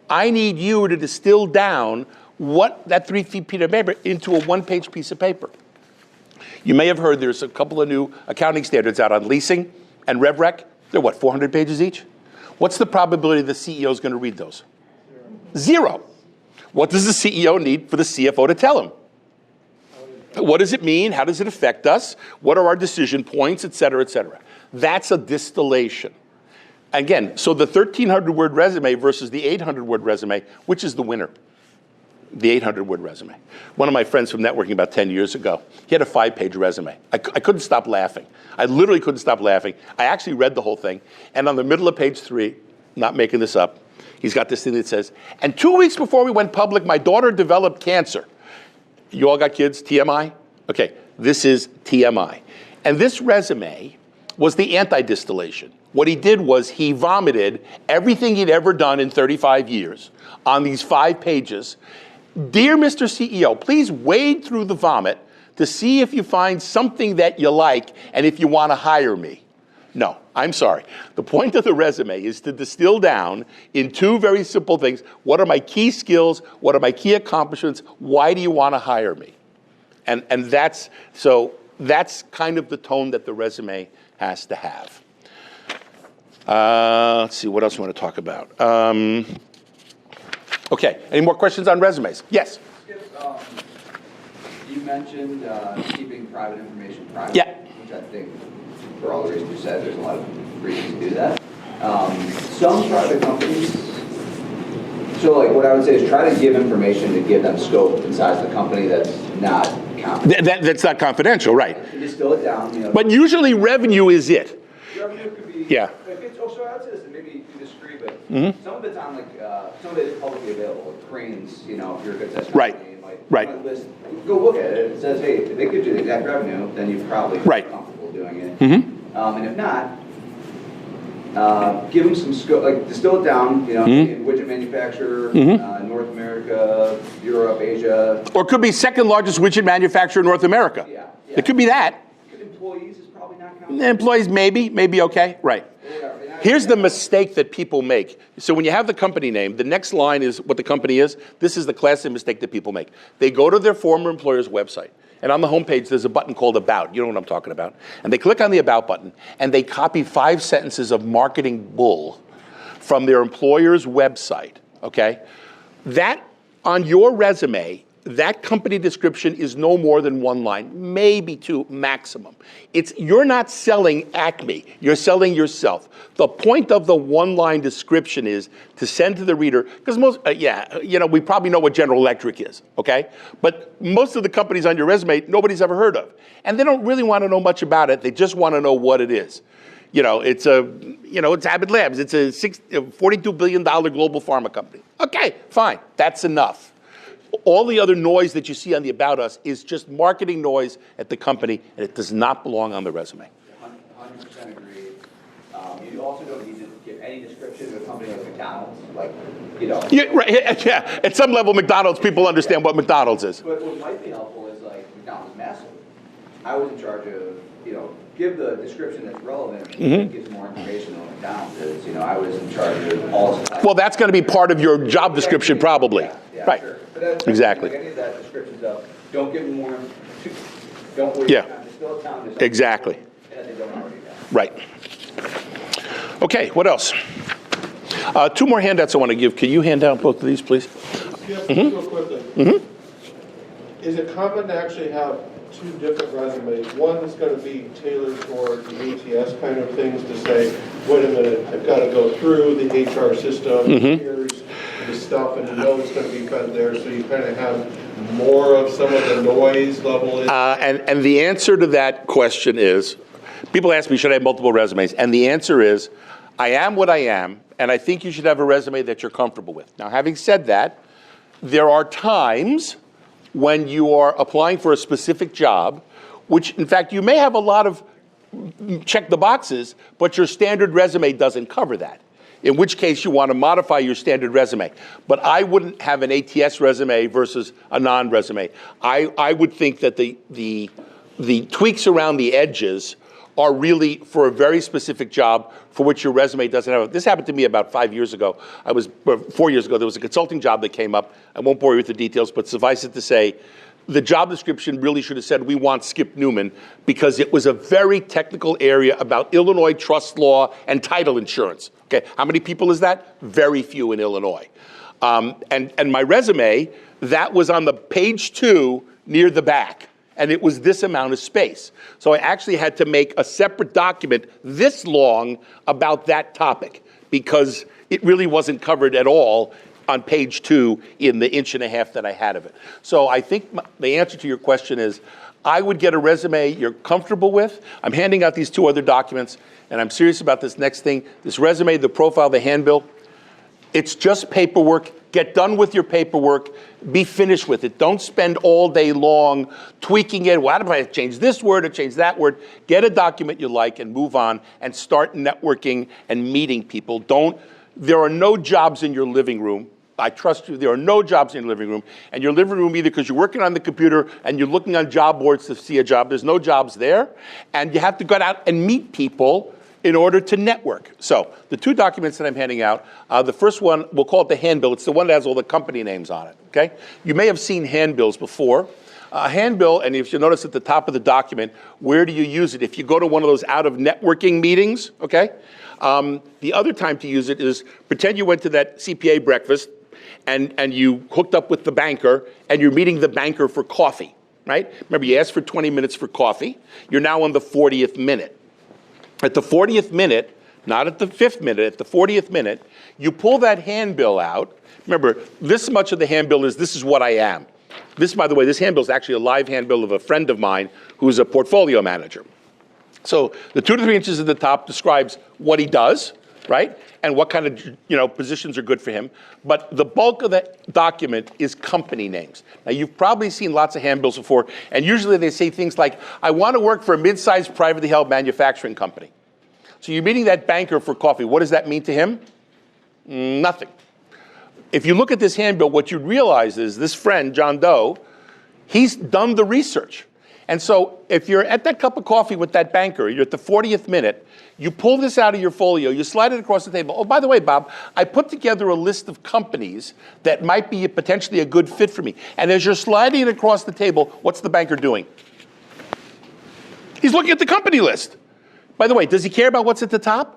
I need you to distill down what that 3 feet of paper into a one-page piece of paper. You may have heard there's a couple of new accounting standards out on leasing and RevRec. They're what, 400 pages each? What's the probability the CEO is going to read those? 0. What does the CEO need for the CFO to tell him? What does it mean? How does it affect us? What are our decision points, et cetera, et cetera? That's a distillation. Again, so the 1,300-word resume versus the 800-word resume, which is the winner? The 800-word resume. One of my friends from networking about 10 years ago, he had a 5-page resume. I couldn't stop laughing. I literally couldn't stop laughing. I actually read the whole thing. And on the middle of page 3, not making this up, he's got this thing that says, and 2 weeks before we went public, my daughter developed cancer. You all got kids? TMI? Okay, this is TMI. And this resume was the anti-distillation. What he did was he vomited everything he'd ever done in 35 years on these 5 pages. Dear Mr. CEO, please wade through the vomit to see if you find something that you like and if you want to hire me. No, I'm sorry. The point of the resume is to distill down in 2 very simple things. What are my key skills? What are my key accomplishments? Why do you want to hire me? And that's kind of the tone that the resume has to have. Let's see, what else I want to talk about? Okay, any more questions on resumes? Yes? Skip, you mentioned keeping private information private. Yeah. Which I think, for all the reasons you said, there's a lot of reasons to do that. Some private companies, so like what I would say is try to give information to give them scope and size of the company that's not confidential. That's not confidential, right? You distill it down, But usually revenue is it. Revenue could be, Yeah. If it's, so I would say this, and maybe you disagree, but some of it's on like, some of it is publicly available, like cranes, if you're a good test Right. company, and like, Right. you might list, go look at it, it says, hey, if they could do the exact revenue, then you probably Right. feel comfortable doing it. Mm-hmm. And if not, give them some scope, like distill it down, widget manufacturer, North America, Europe, Asia. Or it could be second largest widget manufacturer in North America. Yeah. It could be that. Employees is probably not counted. Employees, maybe okay, right. Here's the mistake that people make. So when you have the company name, the next line is what the company is. This is the classic mistake that people make. They go to their former employer's website, and on the homepage there's a button called About. You know what I'm talking about. And they click on the About button, and they copy 5 sentences of marketing bull from their employer's website, okay? That, on your resume, that company description is no more than 1 line, maybe 2 maximum. You're not selling Acme, you're selling yourself. The point of the 1-line description is to send to the reader, because we probably know what General Electric is, okay? But most of the companies on your resume, nobody's ever heard of. And they don't really want to know much about it, they just want to know what it is. It's Abbott Labs, it's a $42 billion global pharma company. Okay, fine, that's enough. all the other noise that you see on the About Us is just marketing noise at the company, and it does not belong on the resume. 100% agree. You also don't need to give any description of a company like McDonald's, like, you know. Yeah, right. Yeah. At some level, McDonald's, people understand what McDonald's is. But what might be helpful is like McDonald's massive. I was in charge of, you know, give the description that's relevant, gives more information on what McDonald's is. You know, I was in charge of all the. Well, that's going to be part of your job description, probably. Yeah, Right. sure. But that's, Exactly. like any of that description stuff, don't give them more. Don't waste Yeah. time. Just fill it down. Exactly. That they don't already have. Right. Okay, what else? Two more handouts I want to give. Can you hand out both of these, please? Yeah, real quickly. Is it common to actually have two different resumes? One that's going to be tailored toward the ATS kind of things to say, wait a minute, I've got to go through the HR system, here's the stuff, and you know it's going to be fed there, so you kind of have more of some of the noise level. And the answer to that question is, people ask me, should I have multiple resumes? And the answer is, I am what I am, and I think you should have a resume that you're comfortable with. Now, having said that, there are times when you are applying for a specific job, which, in fact, you may have a lot of check the boxes, but your standard resume doesn't cover that, in which case you want to modify your standard resume. But I wouldn't have an ATS resume versus a non-resume. I would think that the tweaks around the edges are really for a very specific job for which your resume doesn't have. This happened to me about 5 years ago. 4 years ago, there was a consulting job that came up. I won't bore you with the details, but suffice it to say, the job description really should have said, we want Skip Newman, because it was a very technical area about Illinois trust law and title insurance. Okay, how many people is that? Very few in Illinois. And my resume, that was on the page 2 near the back. And it was this amount of space. So I actually had to make a separate document this long about that topic, because it really wasn't covered at all on page 2 in the inch and a half that I had of it. So I think the answer to your question is, I would get a resume you're comfortable with. I'm handing out these 2 other documents, and I'm serious about this next thing. This resume, the profile, the handbill, it's just paperwork. Get done with your paperwork. Be finished with it. Don't spend all day long tweaking it. Why do I change this word or change that word? Get a document you like and move on and start networking and meeting people. There are no jobs in your living room. I trust you. There are no jobs in your living room. And your living room, either because you're working on the computer and you're looking on job boards to see a job, there's no jobs there. And you have to go out and meet people in order to network. So the 2 documents that I'm handing out, the first one, we'll call it the handbill. It's the one that has all the company names on it, okay? You may have seen handbills before. A handbill, and if you notice at the top of the document, where do you use it? If you go to one of those out-of-networking meetings, okay? The other time to use it is, pretend you went to that CPA breakfast and you hooked up with the banker and you're meeting the banker for coffee, right? Remember, you asked for 20 minutes for coffee. You're now on the 40th minute. At the 40th minute, not at the 5th minute, at the 40th minute, you pull that handbill out. Remember, this much of the handbill is, this is what I am. This, by the way, this handbill is actually a live handbill of a friend of mine who's a portfolio manager. So the 2 to 3 inches at the top describes what he does, right? And what kind of positions are good for him. But the bulk of the document is company names. Now, you've probably seen lots of handbills before, and usually they say things like, I want to work for a mid-sized privately held manufacturing company. So you're meeting that banker for coffee. What does that mean to him? Nothing. If you look at this handbill, what you'd realize is this friend, John Doe, he's done the research. And so if you're at that cup of coffee with that banker, you're at the 40th minute, you pull this out of your folio, you slide it across the table. Oh, by the way, Bob, I put together a list of companies that might be potentially a good fit for me. And as you're sliding it across the table, what's the banker doing? He's looking at the company list. By the way, does he care about what's at the top?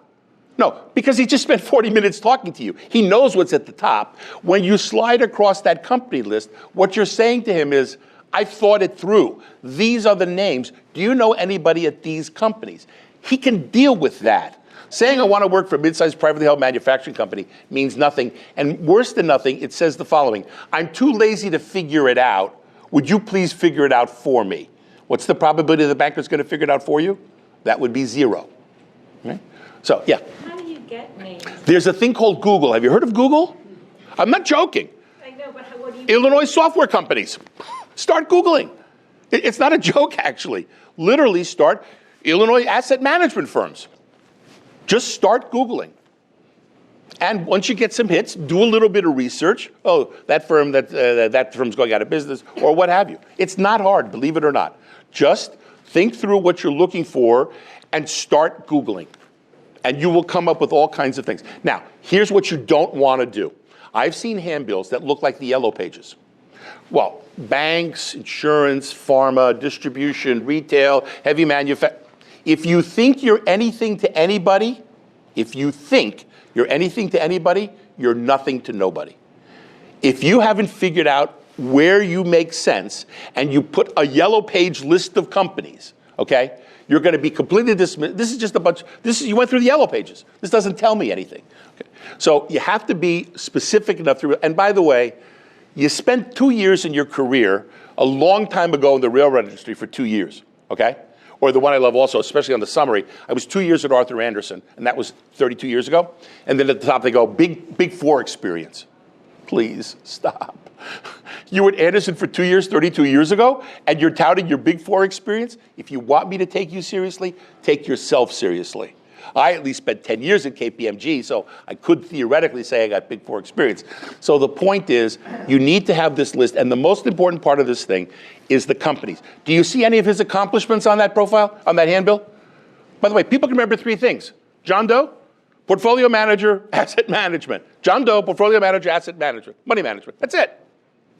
No, because he just spent 40 minutes talking to you. He knows what's at the top. When you slide across that company list, what you're saying to him is, I've thought it through. These are the names. Do you know anybody at these companies? He can deal with that. Saying I want to work for a mid-sized privately held manufacturing company means nothing. And worse than nothing, it says the following. I'm too lazy to figure it out. Would you please figure it out for me? What's the probability the banker's going to figure it out for you? That would be 0. Right? So, yeah. How do you get names? There's a thing called Google. Have you heard of Google? I'm not joking. I know, but what do Illinois software companies. Start Googling. It's not a joke, actually. Literally start Illinois asset management firms. Just start Googling. And once you get some hits, do a little bit of research. Oh, that firm's going out of business, or what have you. It's not hard, believe it or not. Just think through what you're looking for and start Googling. And you will come up with all kinds of things. Now, here's what you don't want to do. I've seen handbills that look like the yellow pages. Well, banks, insurance, pharma, distribution, retail, heavy manufacturing. If you think you're anything to anybody, you're nothing to nobody. If you haven't figured out where you make sense and you put a yellow page list of companies, okay, you're going to be completely dismissed. This is just a bunch, you went through the yellow pages. This doesn't tell me anything. Okay. So you have to be specific enough to, and by the way, you spent 2 years in your career a long time ago in the railroad industry for 2 years, okay? Or the one I love also, especially on the summary, I was 2 years at Arthur Andersen, and that was 32 years ago. And then at the top they go, big four experience. Please stop. You were at Andersen for 2 years, 32 years ago, and you're touting your big four experience? If you want me to take you seriously, take yourself seriously. I at least spent 10 years at KPMG, so I could theoretically say I got big four experience. So the point is, you need to have this list, and the most important part of this thing is the companies. Do you see any of his accomplishments on that profile, on that handbill? By the way, people can remember three things. John Doe, portfolio manager, asset management. John Doe, portfolio manager, asset management, money management. That's it.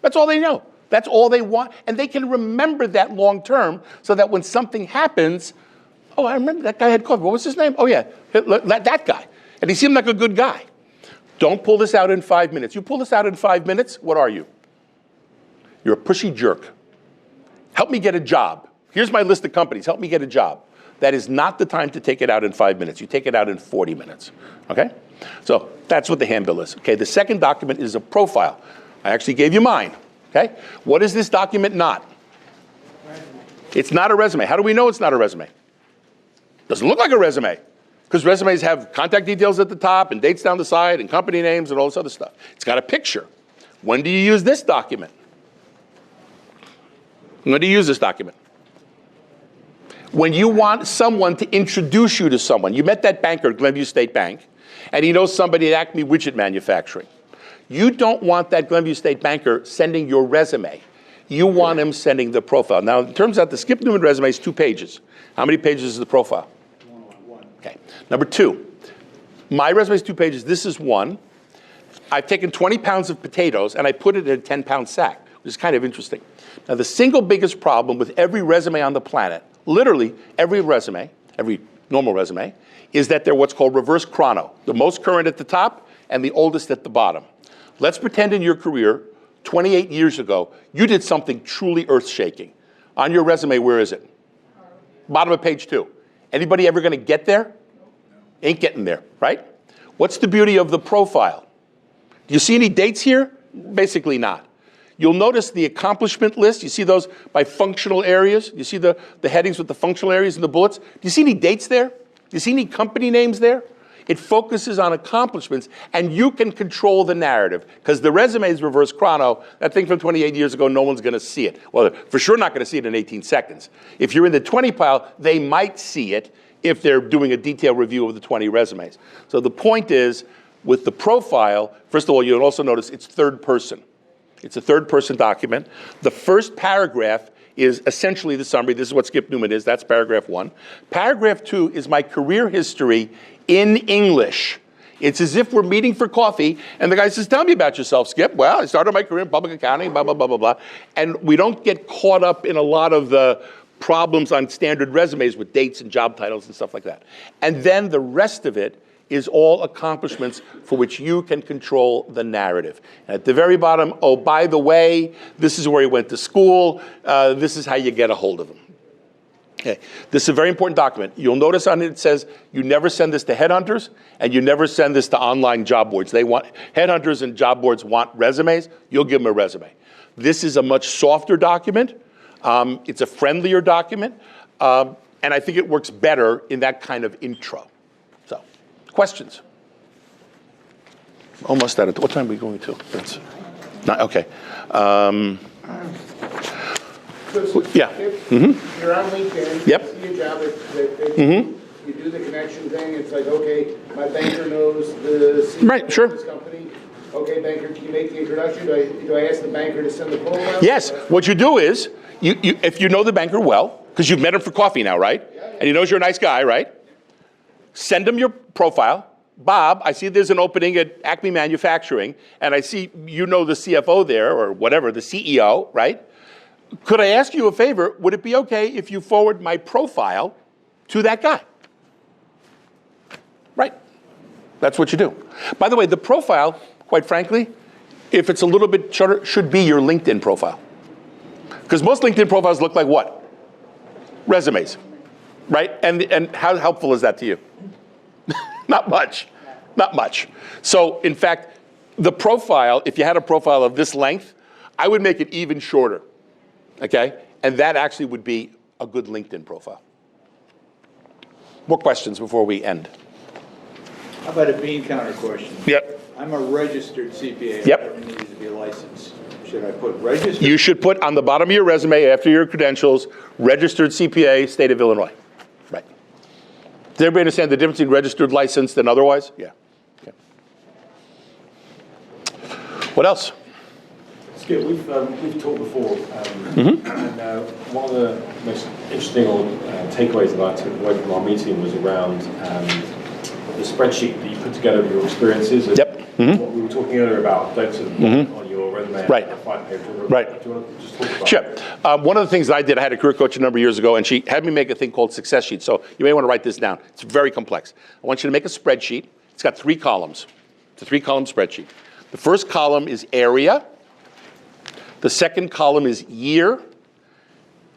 That's all they know. That's all they want. And they can remember that long term so that when something happens, oh, I remember that guy had COVID. What was his name? Oh, yeah, that guy. And he seemed like a good guy. Don't pull this out in 5 minutes. You pull this out in 5 minutes, what are you? You're a pushy jerk. Help me get a job. Here's my list of companies. Help me get a job. That is not the time to take it out in 5 minutes. You take it out in 40 minutes, okay? So that's what the handbill is. Okay, the second document is a profile. I actually gave you mine, okay? What is this document not? It's not a resume. How do we know it's not a resume? Doesn't look like a resume, because resumes have contact details at the top and dates down the side and company names and all this other stuff. It's got a picture. When do you use this document? When do you use this document? When you want someone to introduce you to someone. You met that banker at Glenview State Bank, and he knows somebody at Acme Widget Manufacturing. You don't want that Glenview State banker sending your resume. You want him sending the profile. Now, it turns out the Skip Newman resume is 2 pages. How many pages is the profile? One. Okay. Number 2, my resume is 2 pages. This is 1. I've taken 20 pounds of potatoes and I put it in a 10-pound sack, which is kind of interesting. Now, the single biggest problem with every resume on the planet, literally every resume, every normal resume, is that they're what's called reverse chrono, the most current at the top and the oldest at the bottom. Let's pretend in your career, 28 years ago, you did something truly earth-shaking. On your resume, where is it? Bottom of page 2. Anybody ever going to get there? Ain't getting there, right? What's the beauty of the profile? Do you see any dates here? Basically not. You'll notice the accomplishment list. You see those by functional areas? You see the headings with the functional areas and the bullets? Do you see any dates there? Do you see any company names there? It focuses on accomplishments, and you can control the narrative, because the resume is reverse chrono. That thing from 28 years ago, no one's going to see it. Well, for sure not going to see it in 18 seconds. If you're in the 20 pile, they might see it if they're doing a detailed review of the 20 resumes. So the point is, with the profile, first of all, you'll also notice it's third person. It's a third person document. The first paragraph is essentially the summary. This is what Skip Newman is. That's paragraph 1. Paragraph 2 is my career history in English. It's as if we're meeting for coffee, and the guy says, tell me about yourself, Skip. Well, I started my career in public accounting, blah, blah, blah, blah, blah. And we don't get caught up in a lot of the problems on standard resumes with dates and job titles and stuff like that. And then the rest of it is all accomplishments for which you can control the narrative. And at the very bottom, oh, by the way, this is where he went to school. This is how you get a hold of him. Okay. This is a very important document. You'll notice on it says you never send this to headhunters and you never send this to online job boards. Headhunters and job boards want resumes. You'll give them a resume. This is a much softer document. It's a friendlier document. And I think it works better in that kind of intro. So, questions? Almost out of, what time are we going to? Okay. Yeah. Yeah. You're on LinkedIn. Yep. You see a job that you do the connection thing, it's like, okay, my banker knows the CEO Right, sure. of this company. Okay, banker, can you make the introduction? Do I ask the banker to send the profile? Yes. What you do is, if you know the banker well, because you've met him for coffee now, right? And he knows you're a nice guy, right? Send him your profile. Bob, I see there's an opening at Acme Manufacturing, and I see you know the CFO there, or whatever, the CEO, right? Could I ask you a favor? Would it be okay if you forward my profile to that guy? Right. That's what you do. By the way, the profile, quite frankly, if it's a little bit shorter, should be your LinkedIn profile. Because most LinkedIn profiles look like what? Resumes, right? And how helpful is that to you? Not much, not much. So in fact, the profile, if you had a profile of this length, I would make it even shorter, okay? And that actually would be a good LinkedIn profile. More questions before we end? How about a bean counter question? Yep. I'm a registered CPA. Yep. I don't need to be licensed. Should I put registered? You should put on the bottom of your resume after your credentials, registered CPA, state of Illinois. Right. Does everybody understand the difference between registered, licensed, and otherwise? Yeah. What else? Skip, we've talked before, and one of the most interesting takeaways that I took away from our meeting was around the spreadsheet that you put together of your experiences. And Yep. what we were talking earlier about, don't sort of on your resume. Right. And 5 pages. Right. Do you want to just talk about Sure. that? One of the things that I did, I had a career coach a number of years ago, and she had me make a thing called success sheet. So you may want to write this down. It's very complex. I want you to make a spreadsheet. It's got 3 columns. It's a 3-column spreadsheet. The first column is area. The second column is year.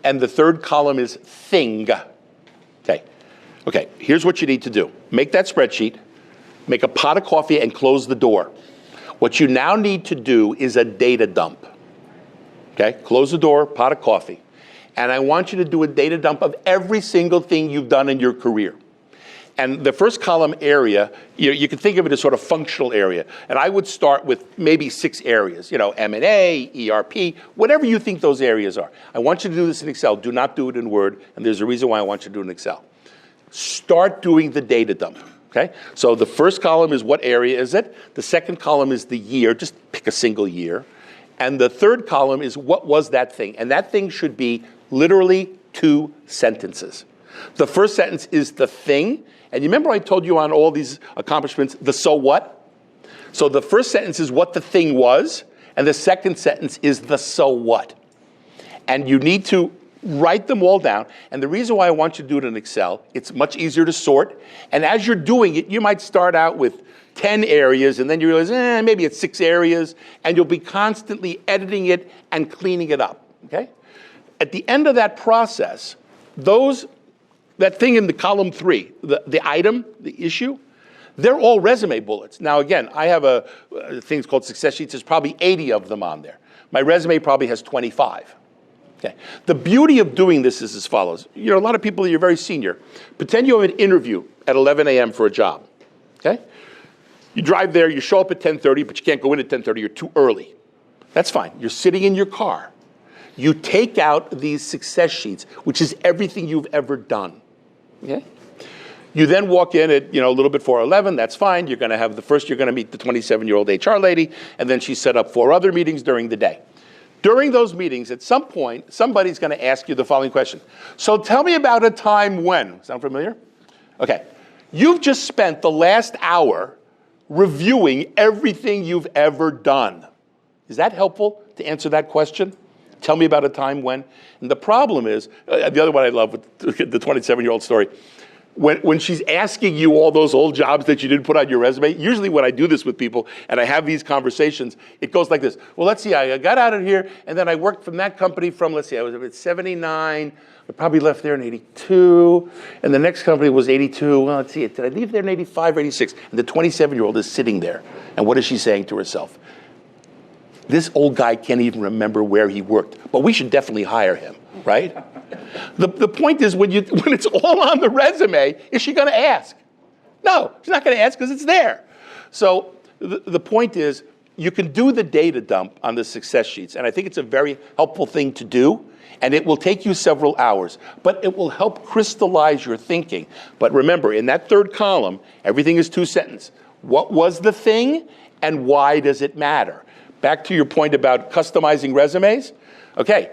And the third column is thing. Okay, here's what you need to do. Make that spreadsheet, make a pot of coffee, and close the door. What you now need to do is a data dump. Okay, close the door, pot of coffee. And I want you to do a data dump of every single thing you've done in your career. And the first column area, you can think of it as sort of functional area. And I would start with maybe 6 areas, M&A, ERP, whatever you think those areas are. I want you to do this in Excel. Do not do it in Word. And there's a reason why I want you to do it in Excel. Start doing the data dump, okay? So the first column is what area is it? The second column is the year. Just pick a single year. And the third column is what was that thing? And that thing should be literally 2 sentences. The first sentence is the thing. And you remember I told you on all these accomplishments, the so what? So the first sentence is what the thing was, and the second sentence is the so what. And you need to write them all down. And the reason why I want you to do it in Excel, it's much easier to sort. And as you're doing it, you might start out with 10 areas, and then you realize, maybe it's 6 areas, and you'll be constantly editing it and cleaning it up, okay? At the end of that process, that thing in the column 3, the item, the issue, they're all resume bullets. Now again, I have a thing called success sheets. There's probably 80 of them on there. My resume probably has 25. Okay. The beauty of doing this is as follows. A lot of people, you're very senior. Pretend you have an interview at 11 a.m. for a job. Okay? You drive there, you show up at 10:30, but you can't go in at 10:30, you're too early. That's fine. You're sitting in your car. You take out these success sheets, which is everything you've ever done. Okay? You then walk in at, a little bit before 11, that's fine. You're going to have you're going to meet the 27-year-old HR lady, and then she set up 4 other meetings during the day. During those meetings, at some point, somebody's going to ask you the following question. So tell me about a time when. Sound familiar? Okay. You've just spent the last hour reviewing everything you've ever done. Is that helpful to answer that question? Tell me about a time when. And the problem is, the other one I love with the 27-year-old story, when she's asking you all those old jobs that you didn't put on your resume, usually when I do this with people and I have these conversations, it goes like this. Well, let's see, I got out of here, and then I worked from that company from, let's see, I was at 79, I probably left there in 82, and the next company was 82. Well, let's see, did I leave there in 85 or 86? And the 27-year-old is sitting there, and what is she saying to herself? This old guy can't even remember where he worked, but we should definitely hire him, right? The point is, when it's all on the resume, is she going to ask? No, she's not going to ask because it's there. So the point is, you can do the data dump on the success sheets, and I think it's a very helpful thing to do, and it will take you several hours, but it will help crystallize your thinking. But remember, in that third column, everything is 2 sentences. What was the thing, and why does it matter? Back to your point about customizing resumes. Okay,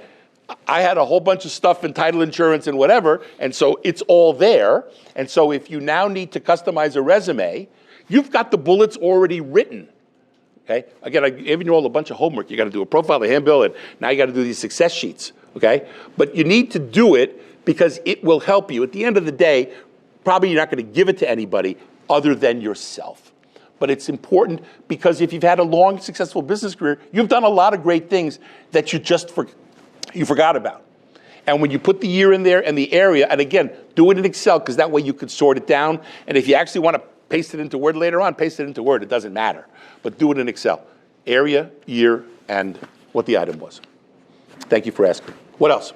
I had a whole bunch of stuff in title insurance and whatever, and so it's all there. And so if you now need to customize a resume, you've got the bullets already written. Okay, again, I've given you all a bunch of homework. You got to do a profile, a handbill, and now you got to do these success sheets. Okay, but you need to do it because it will help you. At the end of the day, probably you're not going to give it to anybody other than yourself. But it's important because if you've had a long, successful business career, you've done a lot of great things that you forgot about. And when you put the year in there and the area, and again, do it in Excel because that way you could sort it down. And if you actually want to paste it into Word later on, paste it into Word. It doesn't matter. But do it in Excel. Area, year, and what the item was. Thank you for asking. What else?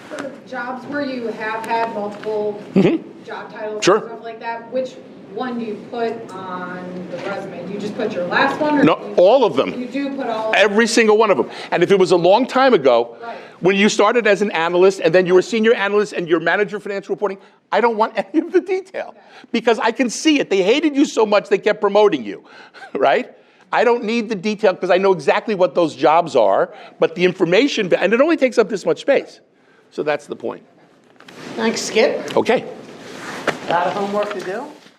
For jobs where you have had multiple job titles Sure. and stuff like that, which one do you put on the resume? Do you just put your last one? Or No, do you, all of them. You do put all of Every single one of them. And if it was a long time ago, Right. when you started as an analyst and then you were senior analyst and you're manager of financial reporting, I don't want any of the detail because I can see it. They hated you so much they kept promoting you, right? I don't need the detail because I know exactly what those jobs are, but the information, and it only takes up this much space. So that's the point. Thanks, Skip. Okay. A lot of homework to do.